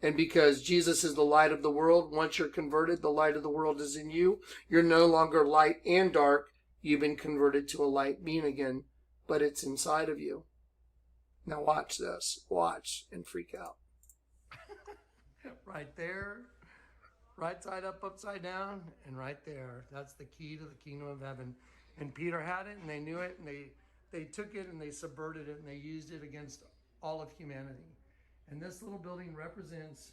A: And because Jesus is the light of the world, once you're converted, the light of the world is in you. You're no longer light and dark. You've been converted to a light being again, but it's inside of you. Now watch this. Watch and freak out. Right there, right side up, upside down, and right there. That's the key to the kingdom of heaven. And Peter had it, and they knew it, and they took it, and they subverted it, and they used it against all of humanity. And this little building represents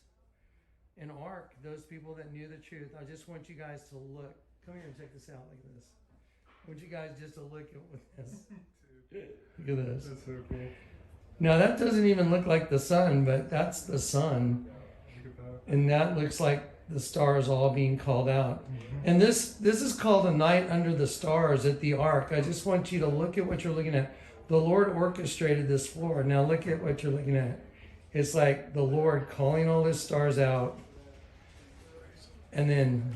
A: an ark, those people that knew the truth. I just want you guys to look. Come here and check this out like this. I want you guys just to look at this. Look at this.
B: That's so cool.
A: Now that doesn't even look like the sun, but that's the sun. And that looks like the stars all being called out. And this is called a night under the stars at the Ark. I just want you to look at what you're looking at. The Lord orchestrated this floor. Now look at what you're looking at. It's like the Lord calling all his stars out. And then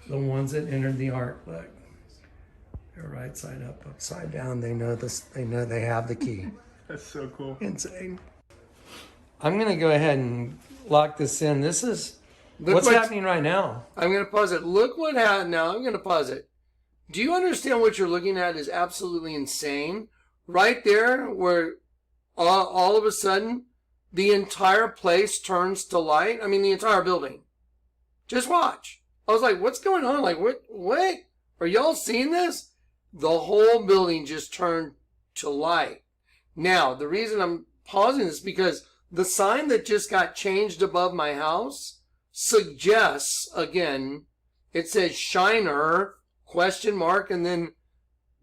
A: the ones that entered the Ark, look. They're right side up, upside down. They know this. They know they have the key.
B: That's so cool.
A: Insane. I'm going to go ahead and lock this in. This is what's happening right now. I'm going to pause it. Look what happened now. I'm going to pause it. Do you understand what you're looking at is absolutely insane? Right there where all of a sudden the entire place turns to light. I mean, the entire building. Just watch. I was like, what's going on? Like, what? Are y'all seeing this? The whole building just turned to light. Now, the reason I'm pausing is because the sign that just got changed above my house suggests, again, it says Shiner, ? And then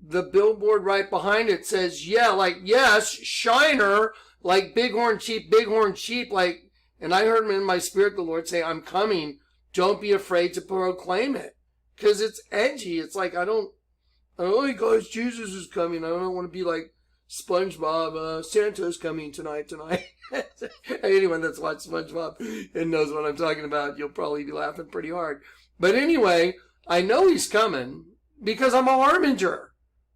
A: the billboard right behind it says, yes, Shiner, like bighorn sheep, like, and I heard in my spirit the Lord say, I'm coming. Don't be afraid to proclaim it. Because it's edgy. It's like, hey guys, Jesus is coming. I don't want to be like SpongeBob, Santa's coming tonight. Anyone that's watched SpongeBob and knows what I'm talking about, you'll probably be laughing pretty hard. But anyway, I know he's coming because I'm a harbinger.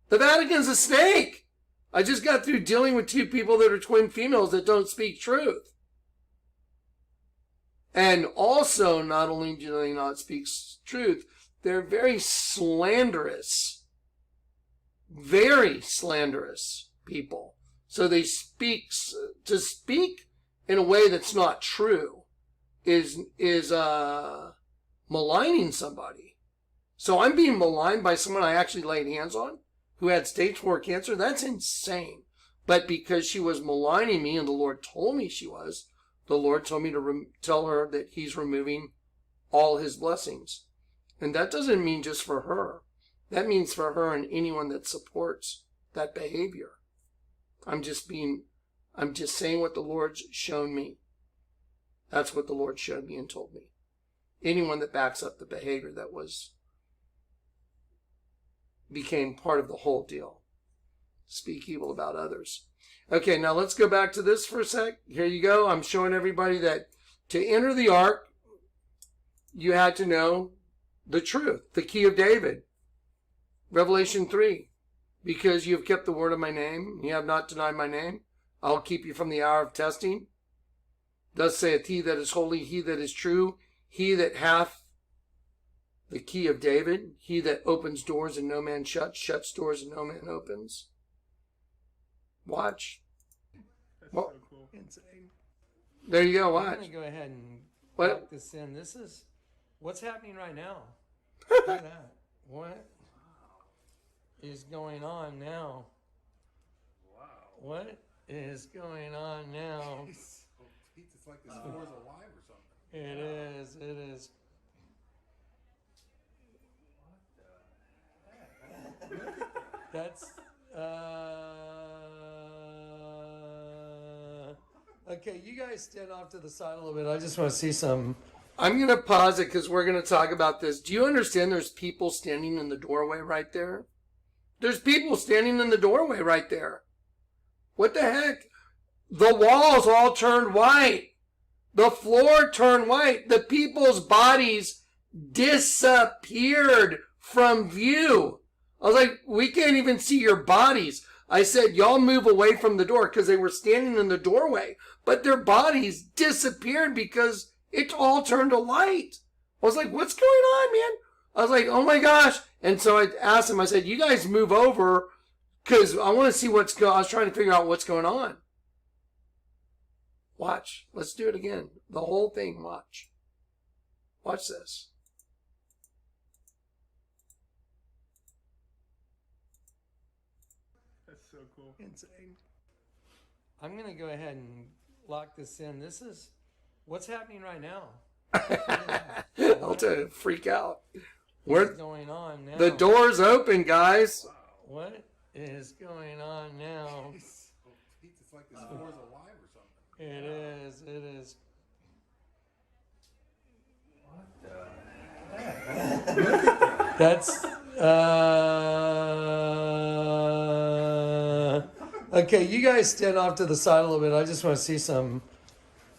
A: The Vatican's a snake. I just got through dealing with two people that are twin females that don't speak truth. And also, not only do they not speak truth, they're very slanderous people. So they speak in a way that's not true is maligning somebody. So I'm being maligned by someone I actually laid hands on who had stage 4 cancer. That's insane. But because she was maligning me and the Lord told me she was, the Lord told me to tell her that he's removing all his blessings. And that doesn't mean just for her. That means for her and anyone that supports that behavior. I'm just saying what the Lord's shown me. That's what the Lord showed me and told me. Anyone that backs up the behavior that became part of the whole deal. Speak evil about others. Okay, now let's go back to this for a sec. Here you go. I'm showing everybody that to enter the ark, you had to know the truth, the key of David. Revelation 3. Because you have kept the word of my name, you have not denied my name, I'll keep you from the hour of testing. Thus saith he that is holy, he that is true, he that hath the key of David. He that opens doors and no man shuts, shuts doors and no man opens. Watch.
B: That's
A: Well,
B: so cool.
D: Insane.
A: there you go,
D: I'm
A: watch.
D: going to go ahead and
A: What?
D: lock this in. This is what's happening right now. Look at that. What is going on now?
B: Wow.
D: What is going on now?
E: It's like this floor's alive or something.
D: It is. It is. That's okay. You guys stand off to the side a little bit. I just want to see some.
A: I'm going to pause it because we're going to talk about this. Do you understand there's people standing in the doorway right there? There's people standing in the doorway right there. What the heck? The walls all turned white. The floor turned white. The people's bodies disappeared from view. I was like, we can't even see your bodies. I said, y'all move away from the door because they were standing in the doorway. But their bodies disappeared because it all turned to light. I was like, what's going on, man? I was like, oh my gosh. And so I asked him, I said, you guys move over because I want to see what's going on. I was trying to figure out what's going on. Watch. Let's do it again. The whole thing, watch. Watch this.
B: That's so cool.
D: Insane. I'm going to go ahead and lock this in. This is what's happening right now.
A: I'll tell you, freak out.
D: What's
A: We're,
D: going on now?
A: the door's open, guys.
D: What is going on now?
E: It's like this floor's alive or something.
D: It is. It is. That's okay. You guys stand off to the side a little bit. I just want to see some.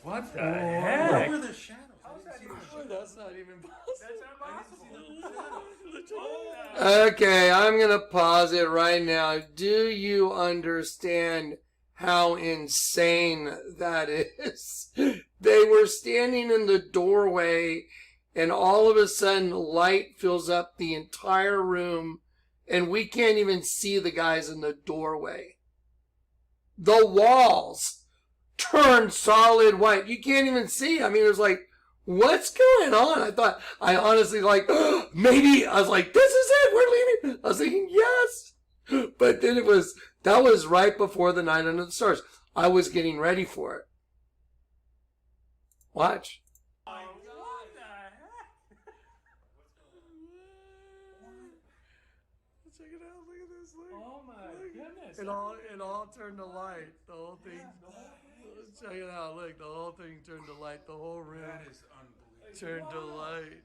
B: What the
E: What
B: heck?
E: were the shadows? I didn't see the shadows.
D: That's not even possible.
A: Okay, I'm going to pause it right now. Do you understand how insane that is? They were standing in the doorway, and all of a sudden, light fills up the entire room, and we can't even see the guys in the doorway. The walls turned solid white. You can't even see. I mean, it was like, what's going on? I honestly maybe, I was like, this is it, we're leaving. I was thinking, yes. But then that was right before the night under the stars. I was getting ready for it. Watch.
D: Check it out. Look at this. Look.
B: Oh my goodness.
D: It all turned to light. The whole thing. Check it out. Look, the whole thing turned to light. The whole room
E: That is unbelievable.
D: turned to light.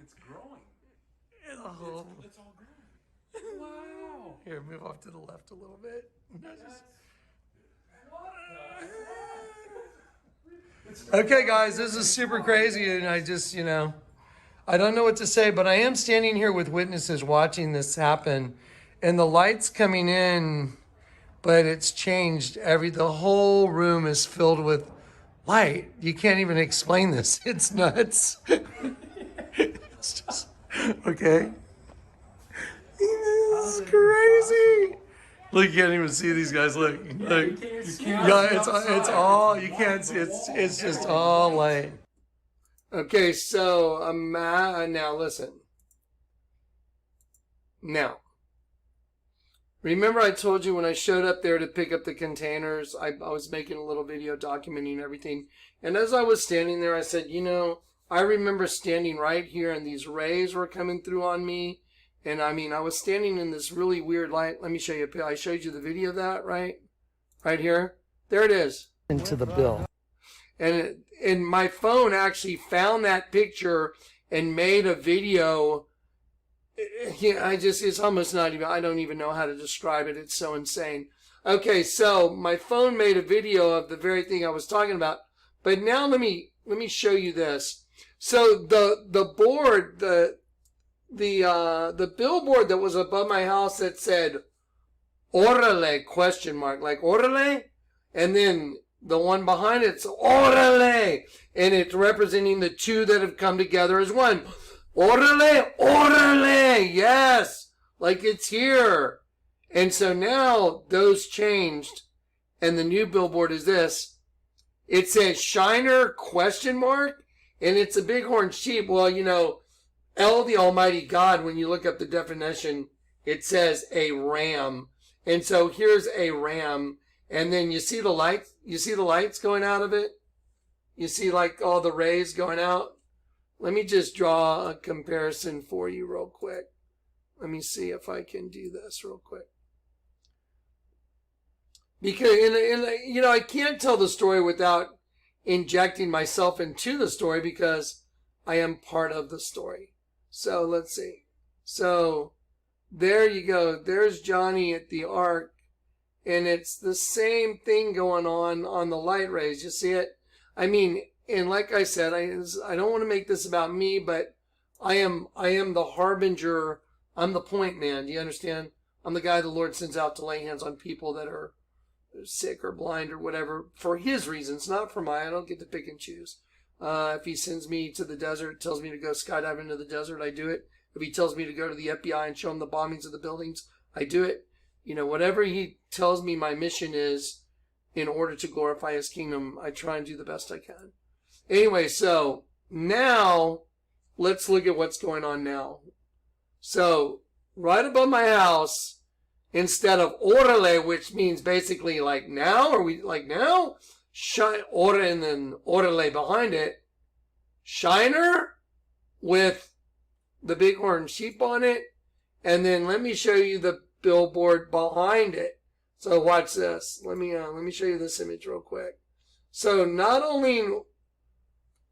E: It's growing.
D: And the whole.
E: It's all growing. Wow.
D: Here, move off to the left a little bit. Okay, guys, this is super crazy, and I just, I don't know what to say, but I am standing here with witnesses watching this happen, and the light's coming in, but it's changed. The whole room is filled with light. You can't even explain this. It's nuts. It's just, okay. This is crazy. Look, you can't even see these guys. Look. Yeah, it's all, you can't see. It's just all light.
A: Okay, so now listen. Now, remember I told you when I showed up there to pick up the containers, I was making a little video documenting everything. And as I was standing there, I said, I remember standing right here and these rays were coming through on me. And I mean, I was standing in this really weird light. Let me show you. I showed you the video of that, right? Right here. There it is.
D: Into the bill.
A: And my phone actually found that picture and made a video. It's almost not even, I don't even know how to describe it. It's so insane. Okay, so my phone made a video of the very thing I was talking about. But now let me show you this. So the board, the billboard that was above my house that said "Orale?" ? Like "Orale?" and then the one behind it's orale, and it's representing the two that have come together as one. Orale, orale, yes, like it's here. And so now those changed, and the new billboard is this. It says Shiner ? And it's a bighorn sheep. Well, you know, El the Almighty God, when you look up the definition, it says a ram. And so here's a ram. And then you see the lights? You see the lights going out of it? You see like all the rays going out? Let me just draw a comparison for you real quick. Let me see if I can do this real quick. Because, you know, I can't tell the story without injecting myself into the story because I am part of the story. So let's see. So there you go. There's Johnny at the ark. And it's the same thing going on the light rays. You see it? I mean, and like I said, I don't want to make this about me, but I am the harbinger. I'm the point man. Do you understand? I'm the guy the Lord sends out to lay hands on people that are sick or blind or whatever for his reasons, not for mine. I don't get to pick and choose. If he sends me to the desert, tells me to go skydiving into the desert, I do it. If he tells me to go to the FBI and show him the bombings of the buildings, I do it. You know, whatever he tells me my mission is in order to glorify his kingdom, I try and do the best I can. Anyway, so now let's look at what's going on now. So right above my house, instead of orale, which means basically like now, are we like now? Ore and then orale behind it. Shiner with the bighorn sheep on it. And then let me show you the billboard behind it. So watch this. Let me show you this image real quick. So not only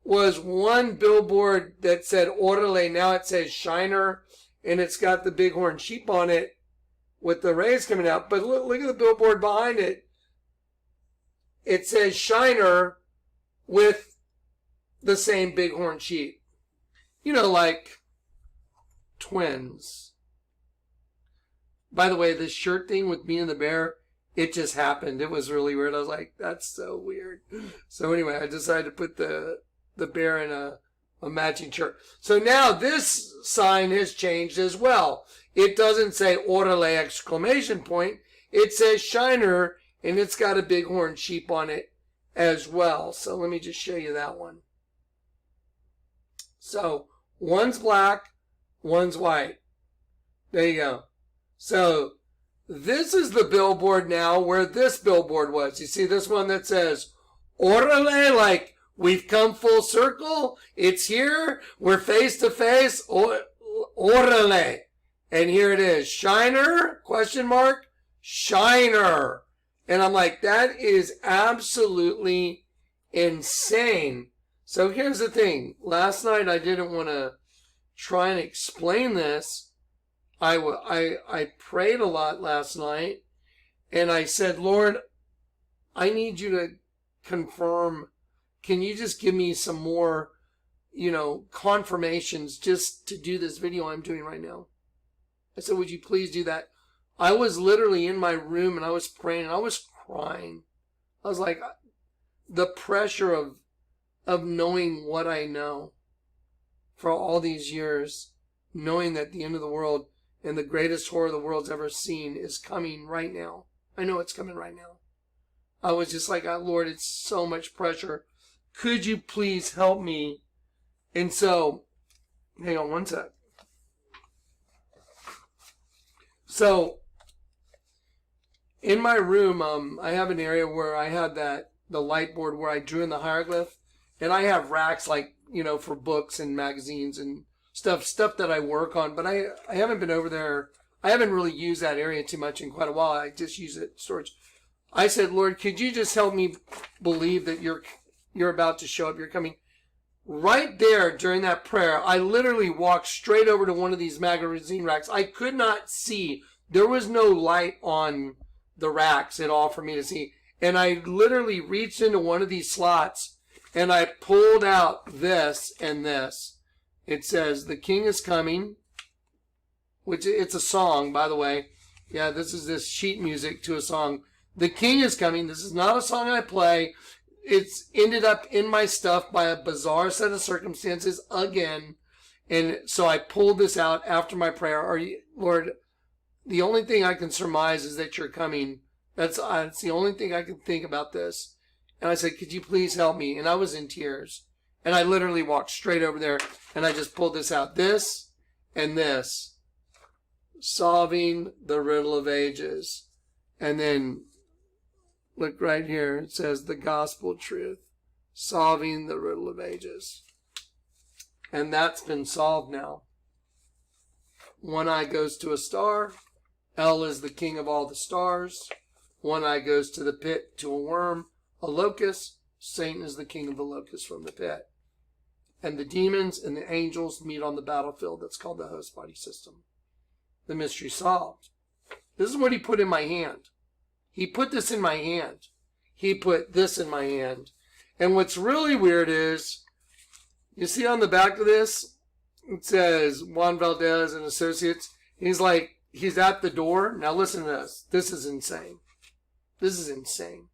A: was one billboard that said orale, now it says Shiner, and it's got the bighorn sheep on it with the rays coming out. But look at the billboard behind it. It says Shiner with the same bighorn sheep. You know, like twins. By the way, this shirt thing with me and the bear, it just happened. It was really weird. I was like, that's so weird. So anyway, I decided to put the bear in a matching shirt. So now this sign has changed as well. It doesn't say orale exclamation point. It says Shiner, and it's got a bighorn sheep on it as well. So let me just show you that one. So one's black, one's white. There you go. So this is the billboard now where this billboard was. You see this one that says orale, like we've come full circle. It's here. We're face to face. Orale. And here it is. Shiner, ? Shiner. And I'm like, that is absolutely insane. So here's the thing. Last night I didn't want to try and explain this. I prayed a lot last night. And I said, Lord, I need you to confirm. Can you just give me some more, confirmations just to do this video I'm doing right now? I said, would you please do that? I was literally in my room and I was praying and I was crying. I was like, the pressure of knowing what I know for all these years, knowing that the end of the world and the greatest horror the world's ever seen is coming right now. I know it's coming right now. I was just like, Lord, it's so much pressure. Could you please help me? And so, hang on one sec. So, in my room, I have an area where I had the light board where I drew in the hieroglyph. And I have racks like, for books and magazines and stuff that I work on. But I haven't been over there. I haven't really used that area too much in quite a while. I just use it storage. I said, Lord, could you just help me believe that you're about to show up, you're coming? Right there during that prayer, I literally walked straight over to one of these magazine racks. I could not see. There was no light on the racks at all for me to see. And I literally reached into one of these slots and I pulled out this and this. It says, "The King is coming," which it's a song, by the way. Yeah, this is this sheet music to a song. The king is coming. This is not a song I play. It's ended up in my stuff by a bizarre set of circumstances again. And so I pulled this out after my prayer. Lord, the only thing I can surmise is that you're coming. That's the only thing I can think about this. And I said, could you please help me? And I was in tears. And I literally walked straight over there and I just pulled this out. This and this. Solving the riddle of ages. And then look right here. It says the gospel truth. Solving the riddle of ages. And that's been solved now. One eye goes to a star. L is the king of all the stars. One eye goes to the pit, to a worm, a locust. Satan is the king of the locust from the pit. And the demons and the angels meet on the battlefield. That's called the host body system. The mystery solved. This is what he put in my hand. He put this in my hand. He put this in my hand. And what's really weird is, you see on the back of this, it says Juan Valdez and Associates. He's at the door. Now listen to this. This is insane. This is insane.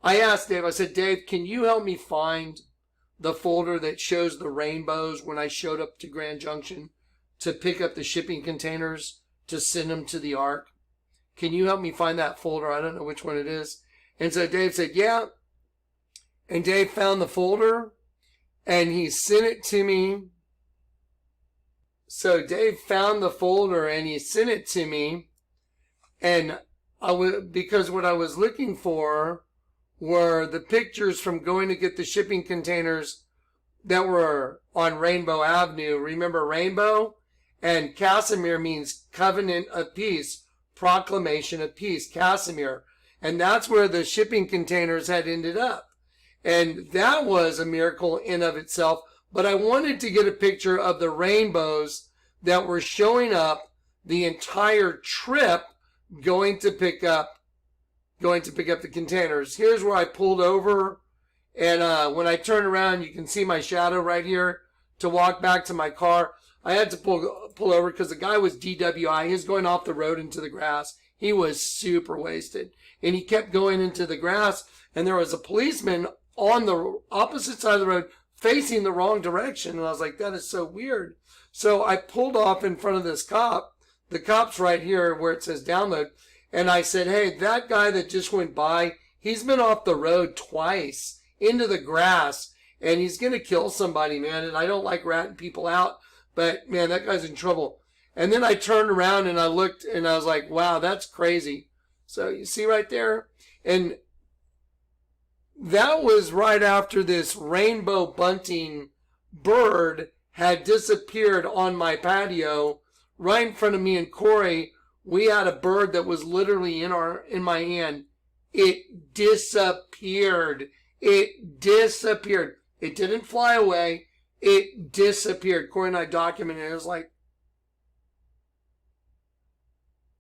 A: I asked Dave, I said, Dave, can you help me find the folder that shows the rainbows when I showed up to Grand Junction to pick up the shipping containers to send them to the Ark? Can you help me find that folder? I don't know which one it is. And so Dave said, yeah. And Dave found the folder and he sent it to me. So Dave found the folder and he sent it to me. And because what I was looking for were the pictures from going to get the shipping containers that were on Rainbow Avenue. Remember Rainbow? And Casimir means covenant of peace, proclamation of peace, Casimir. And that's where the shipping containers had ended up. And that was a miracle in of itself. But I wanted to get a picture of the rainbows that were showing up the entire trip going to pick up the containers. Here's where I pulled over. And when I turned around, you can see my shadow right here to walk back to my car. I had to pull over because the guy was DWI. He was going off the road into the grass. He was super wasted. And he kept going into the grass. And there was a policeman on the opposite side of the road facing the wrong direction. And I was like, that is so weird. So I pulled off in front of this cop. The cop's right here where it says download. And I said, hey, that guy that just went by, he's been off the road twice into the grass. And he's going to kill somebody, man. And I don't like ratting people out. But, man, that guy's in trouble. And then I turned around and I looked and I was like, wow, that's crazy. So you see right there? And that was right after this rainbow bunting bird had disappeared on my patio. Right in front of me and Cory, we had a bird that was literally in my hand. It disappeared. It disappeared. It didn't fly away. It disappeared. Cory and I documented it. It was like,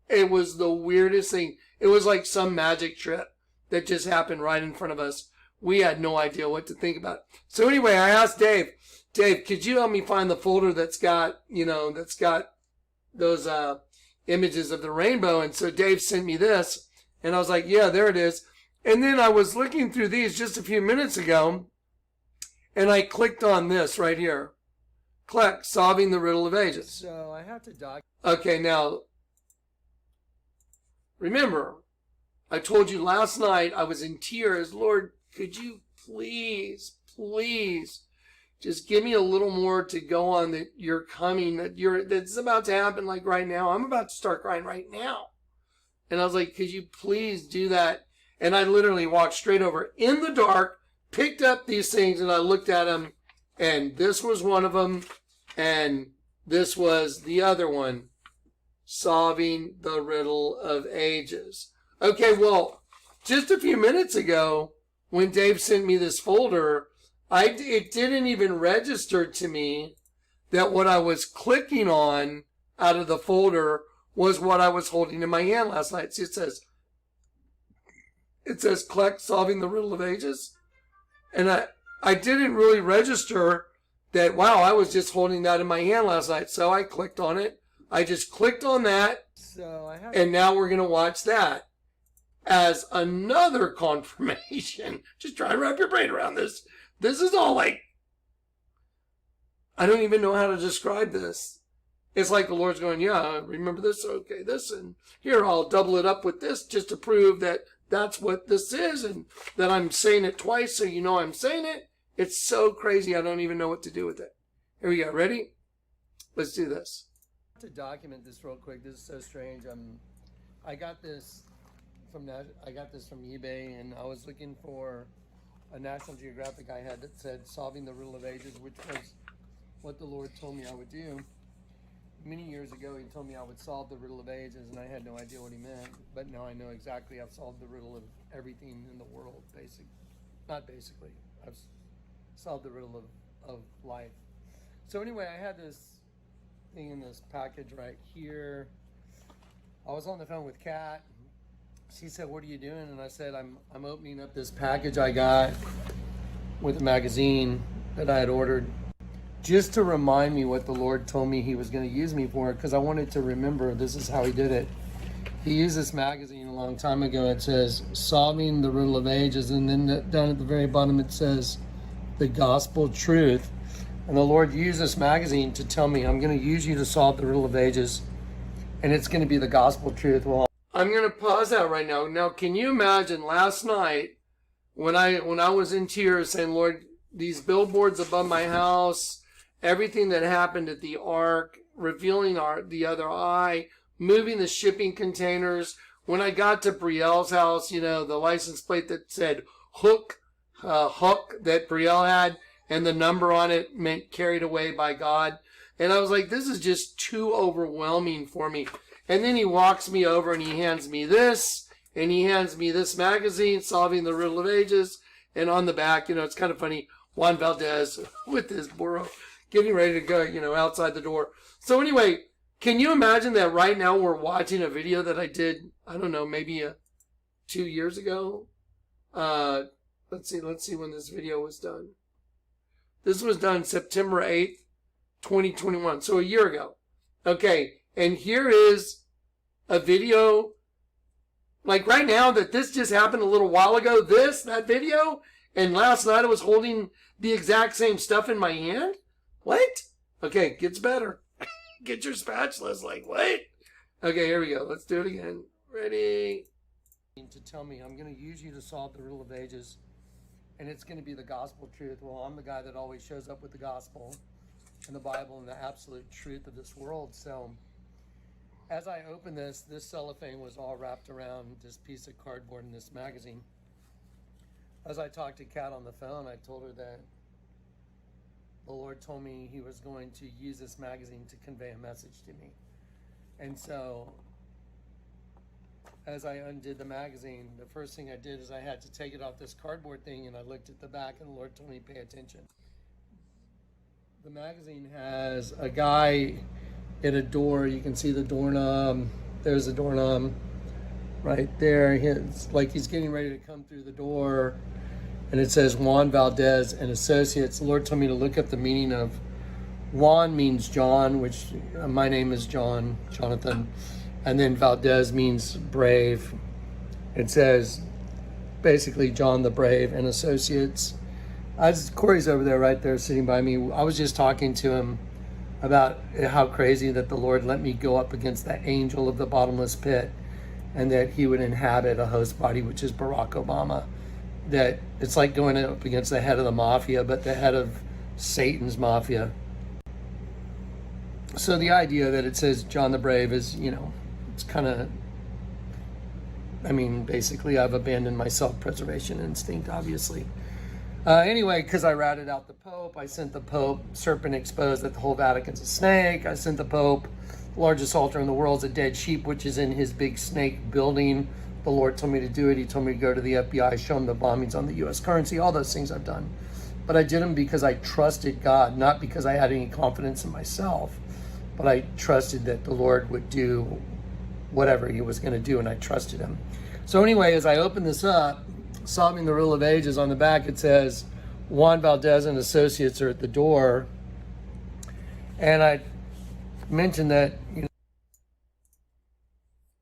A: it was the weirdest thing. It was like some magic trip that just happened right in front of us. We had no idea what to think about. So anyway, I asked Dave, could you help me find the folder that's got those images of the rainbow? And so Dave sent me this, and I was like, yeah, there it is. And then I was looking through these just a few minutes ago, and I clicked on this right here. Kleck, Solving the Riddle of Ages.
D: So I have to
A: Okay, now, remember, I told you last night I was in tears. Lord, could you please just give me a little more to go on that you're coming, that's about to happen like right now. I'm about to start crying right now. And I was like, could you please do that? And I literally walked straight over in the dark, picked up these things, and I looked at them, and this was one of them, and this was the other one, Solving the Riddle of Ages. Okay, well, just a few minutes ago, when Dave sent me this folder, it didn't even register to me that what I was clicking on out of the folder was what I was holding in my hand last night. See, it says Kleck, Solving the Riddle of Ages. And I didn't really register that, wow, I was just holding that in my hand last night. So I clicked on it. I just clicked on that. And now we're going to watch that. as another confirmation. Just try and wrap your brain around this. This is all like, I don't even know how to describe this. It's like the Lord's going, yeah, remember this? Okay, this, and here, I'll double it up with this just to prove that that's what this is, and that I'm saying it twice so you know I'm saying it. It's so crazy, I don't even know what to do with it. Here we go, ready? Let's do this. To document this real quick, this is so strange. I got this from eBay, and I was looking for a National Geographic I had that said Solving the Riddle of Ages, which was what the Lord told me I would do. Many years ago, he told me I would solve the riddle of ages, and I had no idea what he meant. But now I know exactly. I've solved the riddle of everything in the world, I've solved the riddle of life. So anyway, I had this thing in this package right here. I was on the phone with Kat. She said, "What are you doing?" And I said, I'm opening up this package I got with a magazine that I had ordered, just to remind me what the Lord told me he was going to use me for, because I wanted to remember this is how he did it. He used this magazine a long time ago. It says Solving the Riddle of Ages, and then down at the very bottom it says the Gospel Truth. And the Lord used this magazine to tell me, I'm going to use you to solve the riddle of ages, and it's going to be the Gospel Truth. Well, I'm going to pause that right now. Now, can you imagine last night when I was in tears saying, Lord, these billboards above my house, everything that happened at the Ark, revealing the other eye, moving the shipping containers. When I got to Brielle's house, you know, the license plate that said Hook that Brielle had, and the number on it meant carried away by God. And I was like, this is just too overwhelming for me. And then he walks me over and he hands me this, and he hands me this magazine, Solving the Riddle of Ages. And on the back, you know, it's kind of funny, Juan Valdez with his burro getting ready to go, you know, outside the door. So anyway, can you imagine that right now we're watching a video that I did, I don't know, maybe 2 years ago? Let's see when this video was done. This was done September 8th, 2021, so a year ago. Okay, and here is a video, like right now, that this just happened a little while ago, that video, and last night I was holding the exact same stuff in my hand? What? Okay, it gets better. Get your spatulas, like, what? Okay, here we go. Let's do it again. Ready? To tell me, I'm going to use you to solve the riddle of ages, and it's going to be the Gospel Truth. Well, I'm the guy that always shows up with the gospel and the Bible and the absolute truth of this world. So as I open this cellophane was all wrapped around this piece of cardboard in this magazine. As I talked to Kat on the phone, I told her that the Lord told me he was going to use this magazine to convey a message to me. And so as I undid the magazine, the first thing I did is I had to take it off this cardboard thing, and I looked at the back, and the Lord told me, pay attention. The magazine has a guy at a door. You can see the doorknob. There's the doorknob right there. It's like he's getting ready to come through the door. And it says Juan Valdez and Associates. The Lord told me to look up the meaning of Juan means John, which my name is Jonathan. And then Valdez means brave. It says basically John the Brave and Associates. Cory's over there right there sitting by me. I was just talking to him about how crazy that the Lord let me go up against that angel of the bottomless pit, and that he would inhabit a host body, which is Barack Obama. That it's like going up against the head of the mafia, but the head of Satan's mafia. So the idea that it says John the Brave is, you know, it's kind of, I mean, basically I've abandoned my self-preservation instinct, obviously. Anyway, because I ratted out the Pope, I sent the Pope serpent exposed that the whole Vatican's a snake. I sent the Pope the largest altar in the world is a dead sheep, which is in his big snake building. The Lord told me to do it. He told me to go to the FBI, show him the bombings on the U.S. currency, all those things I've done. But I did them because I trusted God, not because I had any confidence in myself, but I trusted that the Lord would do whatever he was going to do, and I trusted him. So anyway, as I open this up, Solving the Riddle of Ages, on the back it says Juan Valdez and Associates are at the door. And I mentioned that, you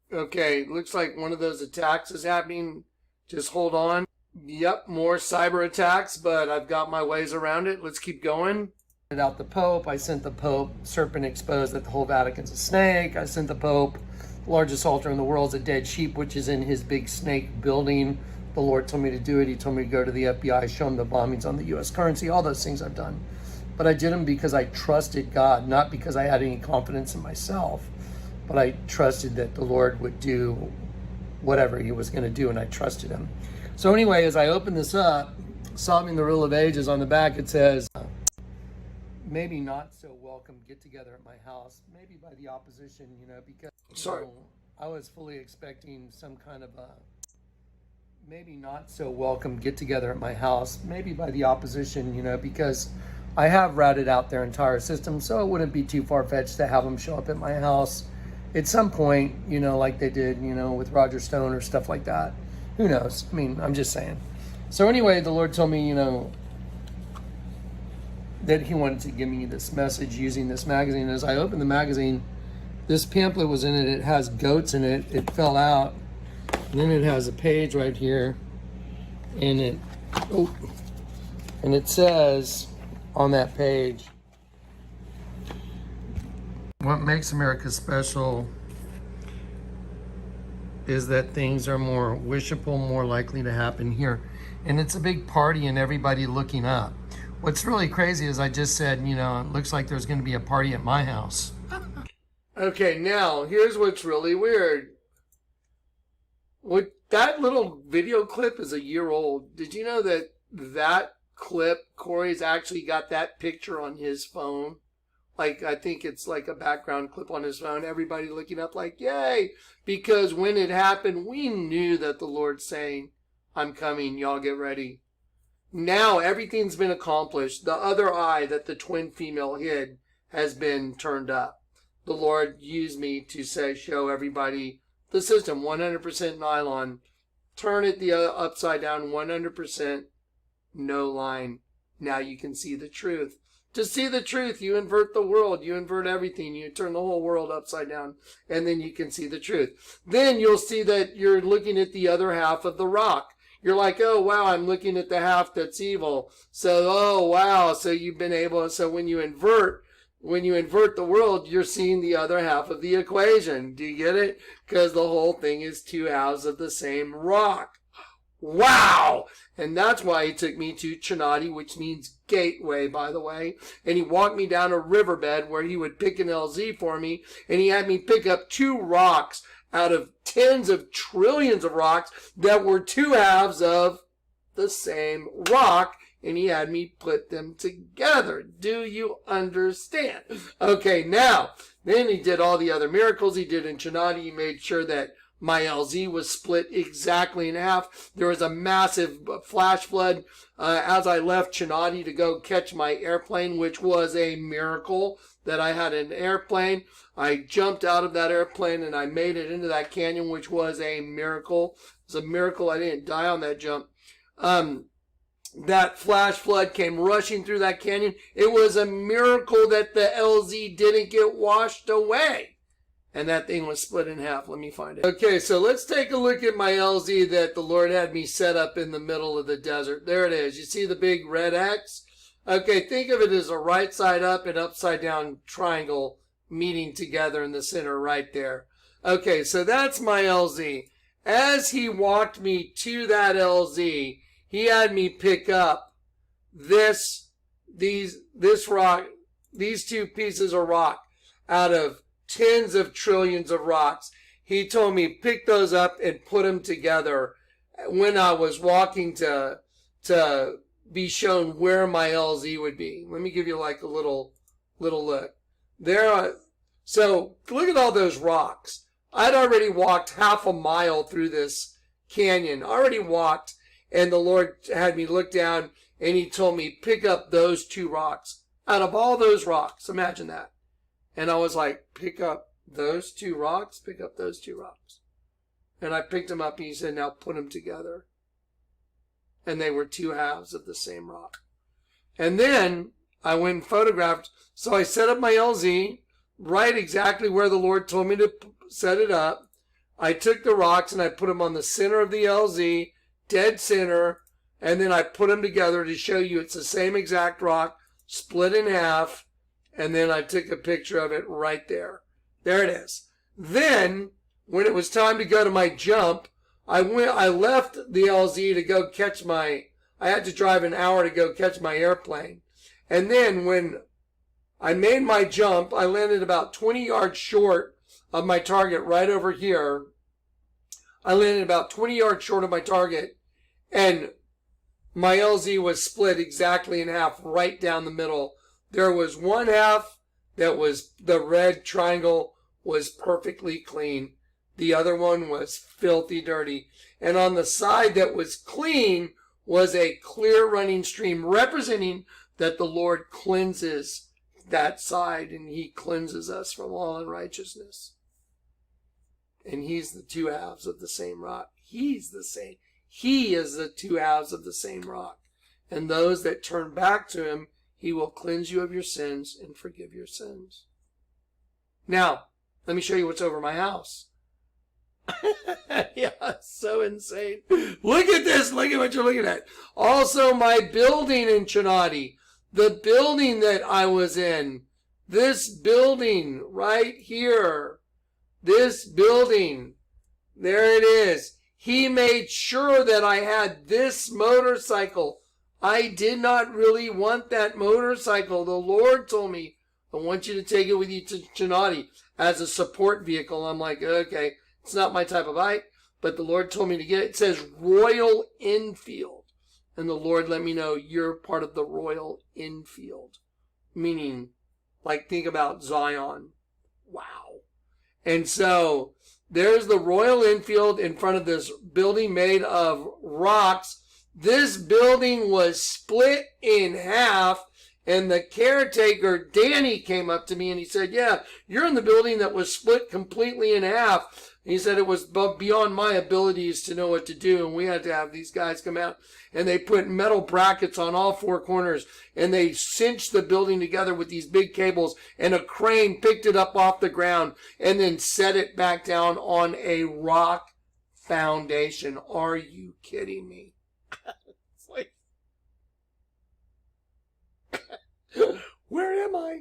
A: know, Okay, looks like one of those attacks is happening. Just hold on. Yep, more cyber attacks, but I've got my ways around it. Let's keep going. Out the Pope. I sent the Pope serpent exposed that the whole Vatican's a snake. I sent the Pope the largest altar in the world is a dead sheep, which is in his big snake building. The Lord told me to do it. He told me to go to the FBI, show him the bombings on the U.S. currency, all those things I've done. But I did them because I trusted God, not because I had any confidence in myself. But I trusted that the Lord would do whatever he was going to do, and I trusted him. So anyway, as I open this up, Solving the Rule of Ages, on the back it says, maybe not so welcome get together at my house, maybe by the opposition, because I was fully expecting some kind of a maybe not so welcome get together at my house, maybe by the opposition, because I have routed out their entire system, so it wouldn't be too far-fetched to have them show up at my house at some point, like they did, with Roger Stone or stuff like that. Who knows? I mean, I'm just saying. So anyway, the Lord told me, that he wanted to give me this message using this magazine. As I opened the magazine, this pamphlet was in it. It has goats in it. It fell out. And then it has a page right here. And it says on that page, what makes America special is that things are more wishable, more likely to happen here. And it's a big party and everybody looking up. What's really crazy is I just said, it looks like there's going to be a party at my house. Okay, now, here's what's really weird. That little video clip is a year old. Did you know that clip, Cory's actually got that picture on his phone? Like, I think it's like a background clip on his phone. Everybody looking up like, yay! Because when it happened, we knew that the Lord's saying, I'm coming, y'all get ready. Now everything's been accomplished. The other eye that the twin female hid has been turned up. The Lord used me to show everybody the system, 100% nylon. Turn it the upside down, 100% no line. Now you can see the truth. To see the truth, you invert the world. You invert everything. You turn the whole world upside down, and then you can see the truth. Then you'll see that you're looking at the other half of the rock. You're like, oh, wow, I'm looking at the half that's evil. So, oh, wow, so you've been able, so when you invert the world, you're seeing the other half of the equation. Do you get it? Because the whole thing is two halves of the same rock. Wow! And that's why he took me to Chinati, which means gateway, by the way. And he walked me down a riverbed where he would pick an LZ for me. And he had me pick up two rocks out of tens of trillions of rocks that were two halves of the same rock. And he had me put them together. Do you understand? Okay, now, then he did all the other miracles he did in Chinati. He made sure that my LZ was split exactly in half. There was a massive flash flood as I left Chinati to go catch my airplane, which was a miracle that I had an airplane. I jumped out of that airplane and I made it into that canyon, which was a miracle. It was a miracle I didn't die on that jump. That flash flood came rushing through that canyon. It was a miracle that the LZ didn't get washed away. And that thing was split in half. Let me find it. Okay, so let's take a look at my LZ that the Lord had me set up in the middle of the desert. There it is. You see the big red X? Okay, think of it as a right side up and upside down triangle meeting together in the center right there. Okay, so that's my LZ. As he walked me to that LZ, he had me pick up this rock, these two pieces of rock out of tens of trillions of rocks. He told me pick those up and put them together when I was walking to be shown where my LZ would be. Let me give you like a little look. So look at all those rocks. I'd already walked half a mile through this canyon. Already walked, and the Lord had me look down and he told me pick up those two rocks. Out of all those rocks, imagine that. And I was like, pick up those two rocks, pick up those two rocks. And I picked them up and he said, now put them together. And they were two halves of the same rock. And then I went and photographed. So I set up my LZ right exactly where the Lord told me to set it up. I took the rocks and I put them on the center of the LZ, dead center, and then I put them together to show you it's the same exact rock, split in half, and then I took a picture of it right there. There it is. Then, when it was time to go to my jump, I left the LZ to go catch I had to drive an hour to go catch my airplane. And then when I made my jump, I landed about 20 yards short of my target right over here. I landed about 20 yards short of my target, and my LZ was split exactly in half right down the middle. There was one half that was, the red triangle was perfectly clean. The other one was filthy dirty. And on the side that was clean was a clear running stream, representing that the Lord cleanses that side, and he cleanses us from all unrighteousness. And he's the two halves of the same rock. He's the same. He is the two halves of the same rock. And those that turn back to him, he will cleanse you of your sins and forgive your sins. Now, let me show you what's over my house. Yeah, so insane. Look at this. Look at what you're looking at. Also, my building in Chinati. The building that I was in. This building right here. This building. There it is. He made sure that I had this motorcycle. I did not really want that motorcycle. The Lord told me, I want you to take it with you to Chinati as a support vehicle. I'm like, okay, it's not my type of bike, but the Lord told me to get it. It says Royal Enfield. And the Lord let me know you're part of the Royal Enfield. Meaning, like, think about Zion. Wow. And so, there's the Royal Enfield in front of this building made of rocks. This building was split in half, and the caretaker, Danny, came up to me and he said, yeah, you're in the building that was split completely in half. He said it was beyond my abilities to know what to do, and we had to have these guys come out, and they put metal brackets on all four corners, and they cinched the building together with these big cables, and a crane picked it up off the ground and then set it back down on a rock foundation. Are you kidding me? It's like, where am I?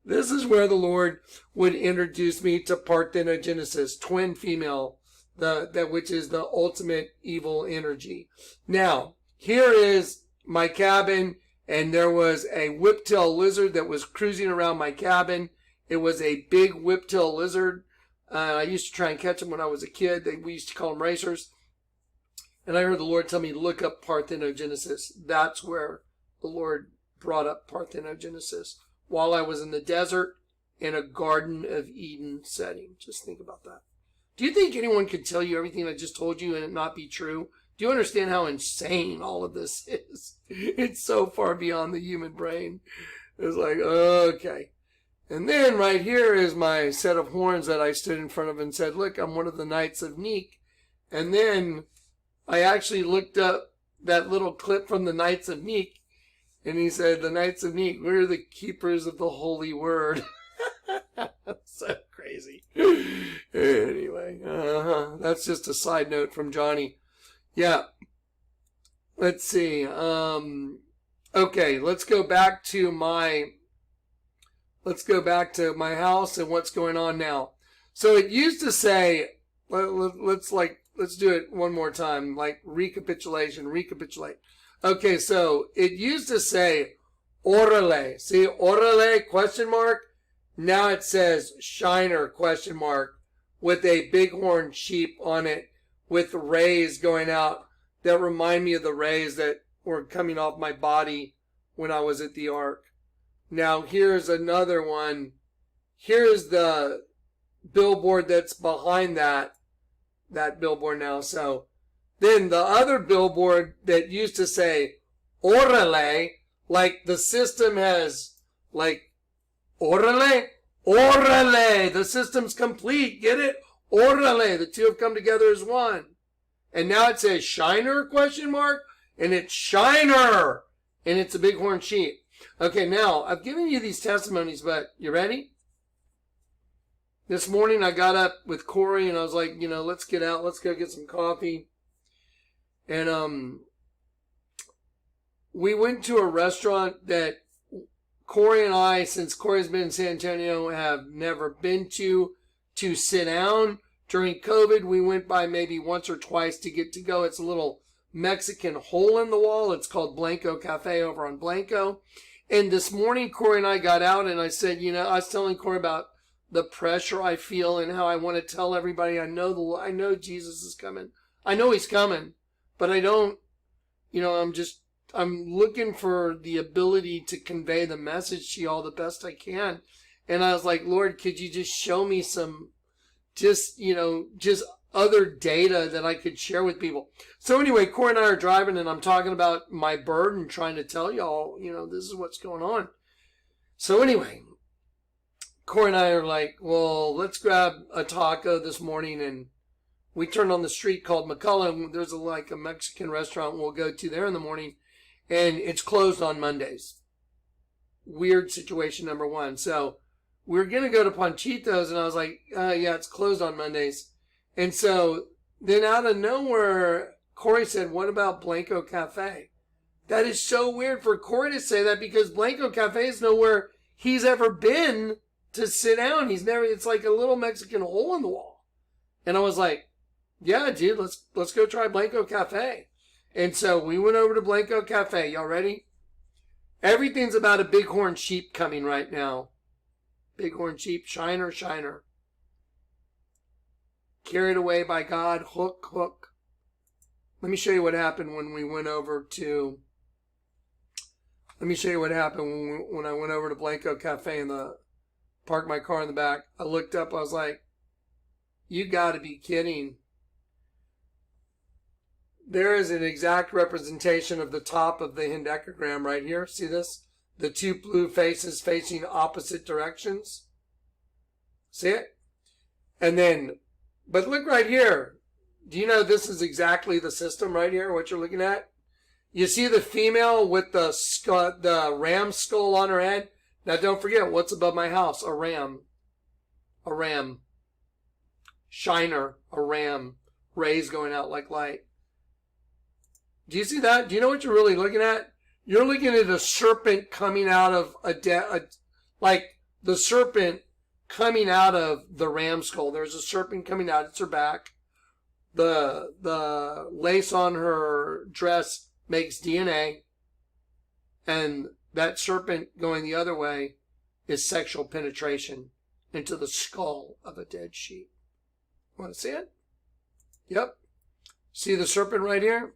A: This is where the Lord would introduce me to parthenogenesis, twin female, which is the ultimate evil energy. Now, here is my cabin, and there was a whiptail lizard that was cruising around my cabin. It was a big whiptail lizard. I used to try and catch them when I was a kid. We used to call them racers. And I heard the Lord tell me, look up parthenogenesis. That's where the Lord brought up parthenogenesis. While I was in the desert in a Garden of Eden setting. Just think about that. Do you think anyone could tell you everything I just told you and it not be true? Do you understand how insane all of this is? It's so far beyond the human brain. It's like, okay. And then right here is my set of horns that I stood in front of and said, look, I'm one of the Knights of Neek. And then I actually looked up that little clip from the Knights of Neek. And he said, the Knights of Neek, we're the keepers of the holy word. So crazy. Anyway, that's just a side note from Johnny. Yeah. Let's see. Okay, let's go back to my house and what's going on now. So it used to say, let's do it one more time, like recapitulate. Okay, so it used to say orale. See, orale, question mark. Now it says shiner, question mark, with a bighorn sheep on it with rays going out that remind me of the rays that were coming off my body when I was at the ark. Now here's another one. Here's the billboard that's behind that billboard now. So then the other billboard that used to say orale, like the system has, like, orale, the system's complete, get it? Orale, the two have come together as one. And now it says shiner, question mark, and it's shiner, and it's a bighorn sheep. Okay, now, I've given you these testimonies, but you ready? this morning I got up with Cory and I was like, let's get out. Let's go get some coffee. And we went to a restaurant that Cory and I, since Cory's been in San Antonio, have never been to sit down. During COVID, we went by maybe once or twice to get to go. It's a little Mexican hole in the wall. It's called Blanco Cafe over on Blanco. And this morning, Cory and I got out and I said, I was telling Cory about the pressure I feel and how I want to tell everybody I know Jesus is coming. I know he's coming, but I don't, I'm looking for the ability to convey the message to y'all the best I can. And I was like, Lord, could you just show me some, just other data that I could share with people. So anyway, Cory and I are driving and I'm talking about my bird and trying to tell y'all, this is what's going on. So anyway, Cory and I are like, well, let's grab a taco this morning. And we turned on the street called McCullough. There's a Mexican restaurant we'll go to there in the morning. And it's closed on Mondays. Weird situation, number one. So we're going to go to Panchitos. And I was like, yeah, it's closed on Mondays. And so then out of nowhere, Cory said, what about Blanco Cafe? That is so weird for Cory to say that because Blanco Cafe is nowhere he's ever been to sit down. It's like a little Mexican hole in the wall. And I was like, yeah, dude, let's go try Blanco Cafe. And so we went over to Blanco Cafe. Y'all ready? Everything's about a bighorn sheep coming right now. Bighorn sheep, shiner. Carried away by God, hook. Let me show you what happened when we went over to... Let me show you what happened when I went over to Blanco Cafe and parked my car in the back. I looked up, I was like, you gotta be kidding. There is an exact representation of the top of the hendecagram right here. See this? The two blue faces facing opposite directions. See it? And then, but look right here. Do you know this is exactly the system right here, what you're looking at? You see the female with the ram skull on her head? Now don't forget, what's above my house? A ram. A ram. Shiner. A ram. Rays going out like light. Do you see that? Do you know what you're really looking at? You're looking at a serpent coming out of like the serpent coming out of the ram skull. There's a serpent coming out. It's her back. The lace on her dress makes DNA. And that serpent going the other way is sexual penetration into the skull of a dead sheep. Want to see it? Yep. See the serpent right here?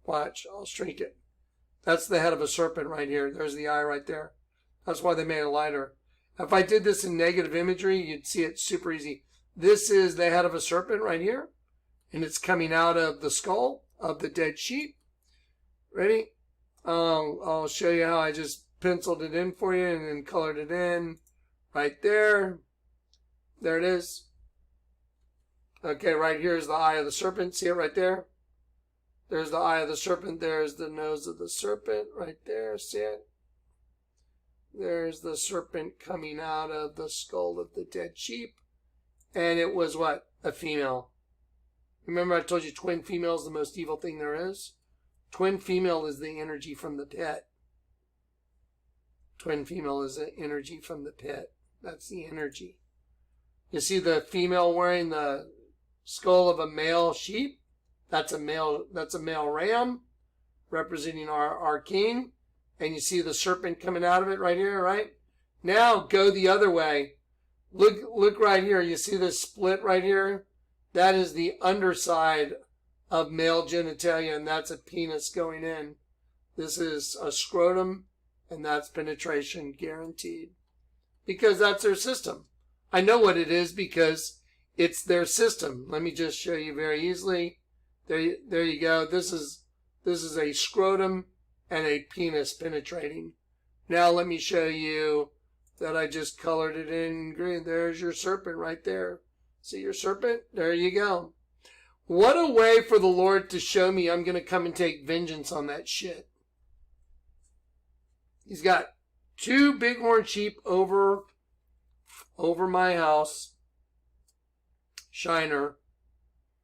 A: Watch, I'll shrink it. That's the head of a serpent right here. There's the eye right there. That's why they made it lighter. If I did this in negative imagery, you'd see it super easy. This is the head of a serpent right here. And it's coming out of the skull of the dead sheep. Ready? I'll show you how I just penciled it in for you and then colored it in right there. There it is. Okay, right here is the eye of the serpent. See it right there? There's the eye of the serpent. There's the nose of the serpent right there. See it? There's the serpent coming out of the skull of the dead sheep. And it was what? A female. Remember I told you twin female is the most evil thing there is? Twin female is the energy from the pit. Twin female is the energy from the pit. That's the energy. You see the female wearing the skull of a male sheep? That's a male ram representing our king. And you see the serpent coming out of it right here, right? Now go the other way. Look right here. You see this split right here? That is the underside of male genitalia, and that's a penis going in. This is a scrotum, and that's penetration guaranteed. Because that's their system. I know what it is because it's their system. Let me just show you very easily. There you go. This is a scrotum and a penis penetrating. Now let me show you that I just colored it in green. There's your serpent right there. See your serpent? There you go. What a way for the Lord to show me I'm going to come and take vengeance on that shit. He's got two bighorn sheep over my house. shiner.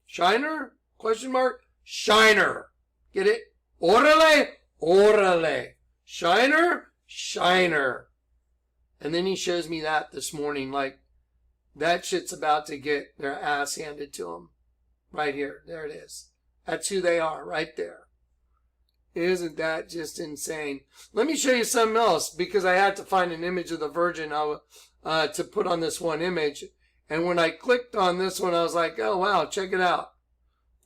A: Shiner? Question mark? Shiner. Get it? Orale, orale. Shiner, shiner. And then he shows me that this morning, like, that shit's about to get their ass handed to them. Right here. There it is. That's who they are, right there. Isn't that just insane? Let me show you something else, because I had to find an image of the Virgin to put on this one image. And when I clicked on this one, I was like, oh, wow, check it out.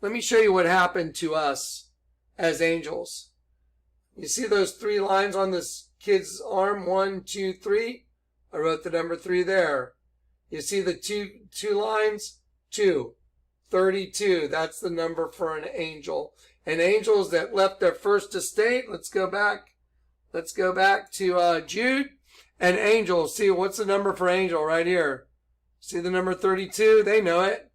A: Let me show you what happened to us as angels. You see those 3 lines on this kid's arm? 1, 2, 3. I wrote the number 3 there. You see the two lines? 2. 32. That's the number for an angel. And angels that left their first estate. Let's go back. Let's go back to Jude. And angels. See, what's the number for angel right here? See the number 32? They know it.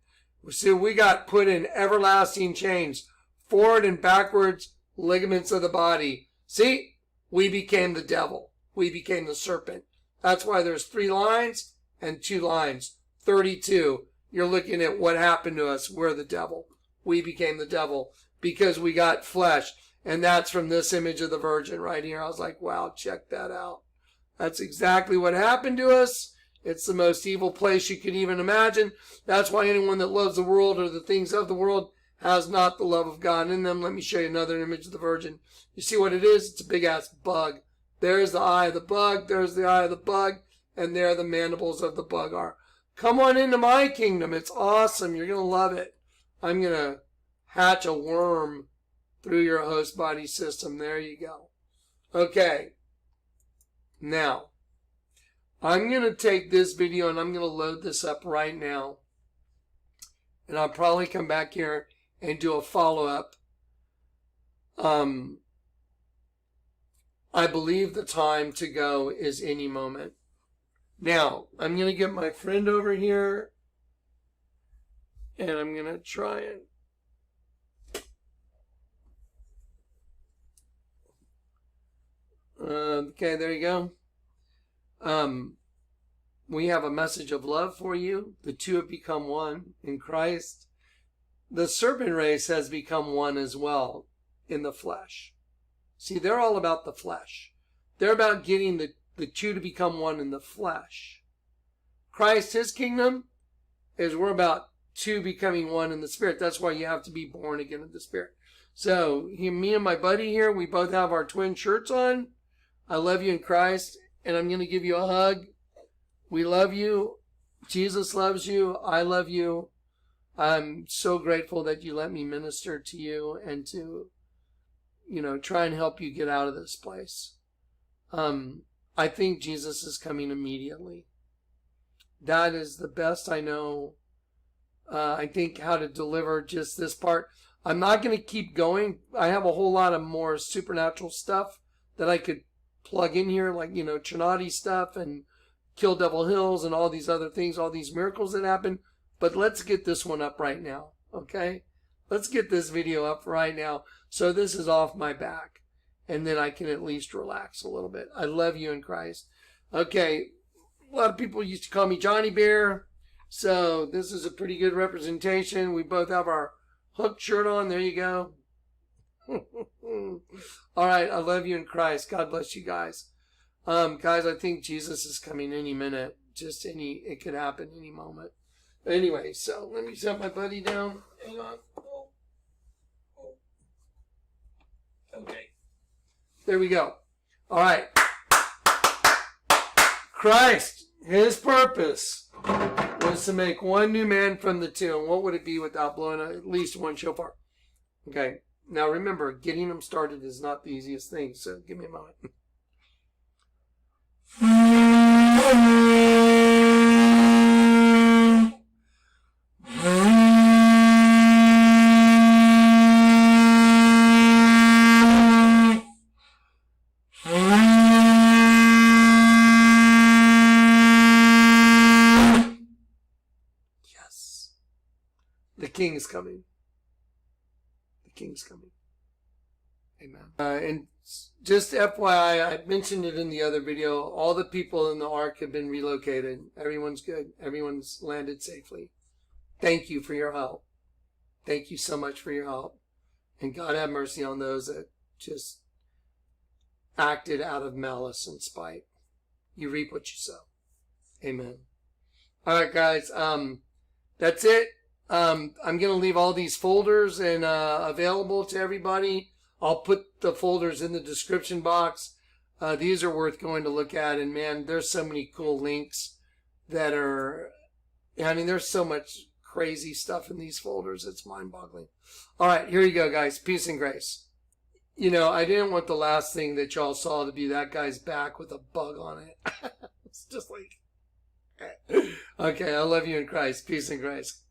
A: See, we got put in everlasting chains. Forward and backwards ligaments of the body. See? We became the devil. We became the serpent. That's why there's 3 lines and 2 lines. 32. You're looking at what happened to us. We're the devil. We became the devil because we got flesh. And that's from this image of the Virgin right here. I was like, wow, check that out. That's exactly what happened to us. It's the most evil place you could even imagine. That's why anyone that loves the world or the things of the world has not the love of God in them. Let me show you another image of the Virgin. You see what it is? It's a big-ass bug. There's the eye of the bug. There's the eye of the bug. And there the mandibles of the bug are. Come on into my kingdom. It's awesome. You're going to love it. I'm going to hatch a worm through your host body system. There you go. Okay. Now, I'm going to take this video and I'm going to load this up right now. And I'll probably come back here and do a follow-up. I believe the time to go is any moment. Now, I'm going to get my friend over here. And I'm going to try and... okay, there you go. We have a message of love for you. The two have become one in Christ. The serpent race has become one as well in the flesh. See, they're all about the flesh. They're about getting the two to become one in the flesh. Christ, his kingdom, is we're about two becoming one in the spirit. That's why you have to be born again in the spirit. So, me and my buddy here, we both have our twin shirts on. I love you in Christ, and I'm going to give you a hug. We love you. Jesus loves you. I love you. I'm so grateful that you let me minister to you and to, try and help you get out of this place. I think Jesus is coming immediately. That is the best I know. I think how to deliver just this part. I'm not going to keep going. I have a whole lot of more supernatural stuff that I could plug in here, like, Trinity stuff and Kill Devil Hills and all these other things, all these miracles that happen. But let's get this one up right now, okay? Let's get this video up right now. So this is off my back. And then I can at least relax a little bit. I love you in Christ. Okay, a lot of people used to call me Johnny Bear. So this is a pretty good representation. We both have our hook shirt on. There you go. All right, I love you in Christ. God bless you guys. Guys, I think Jesus is coming any minute. It could happen any moment. Anyway, so let me set my buddy down. Hang on. Oh. Okay. There we go. All right. Christ, his purpose was to make one new man from the two. And what would it be without blowing at least one shofar? Okay. Now remember, getting them started is not the easiest thing. So give me a moment. Yes. The King is coming. The King's coming. Amen. And just FYI, I mentioned it in the other video, all the people in the ark have been relocated. Everyone's good. Everyone's landed safely. thank you for your help. Thank you so much for your help. And God have mercy on those that just acted out of malice and spite. You reap what you sow. Amen. All right, guys. That's it. I'm going to leave all these folders and available to everybody. I'll put the folders in the description box. These are worth going to look at. And man, there's so many cool links that are, I mean, there's so much crazy stuff in these folders. It's mind-boggling. All right, here you go, guys. Peace and grace. You know, I didn't want the last thing that y'all saw to be that guy's back with a bug on it. It's just like, okay, I love you in Christ. Peace and grace.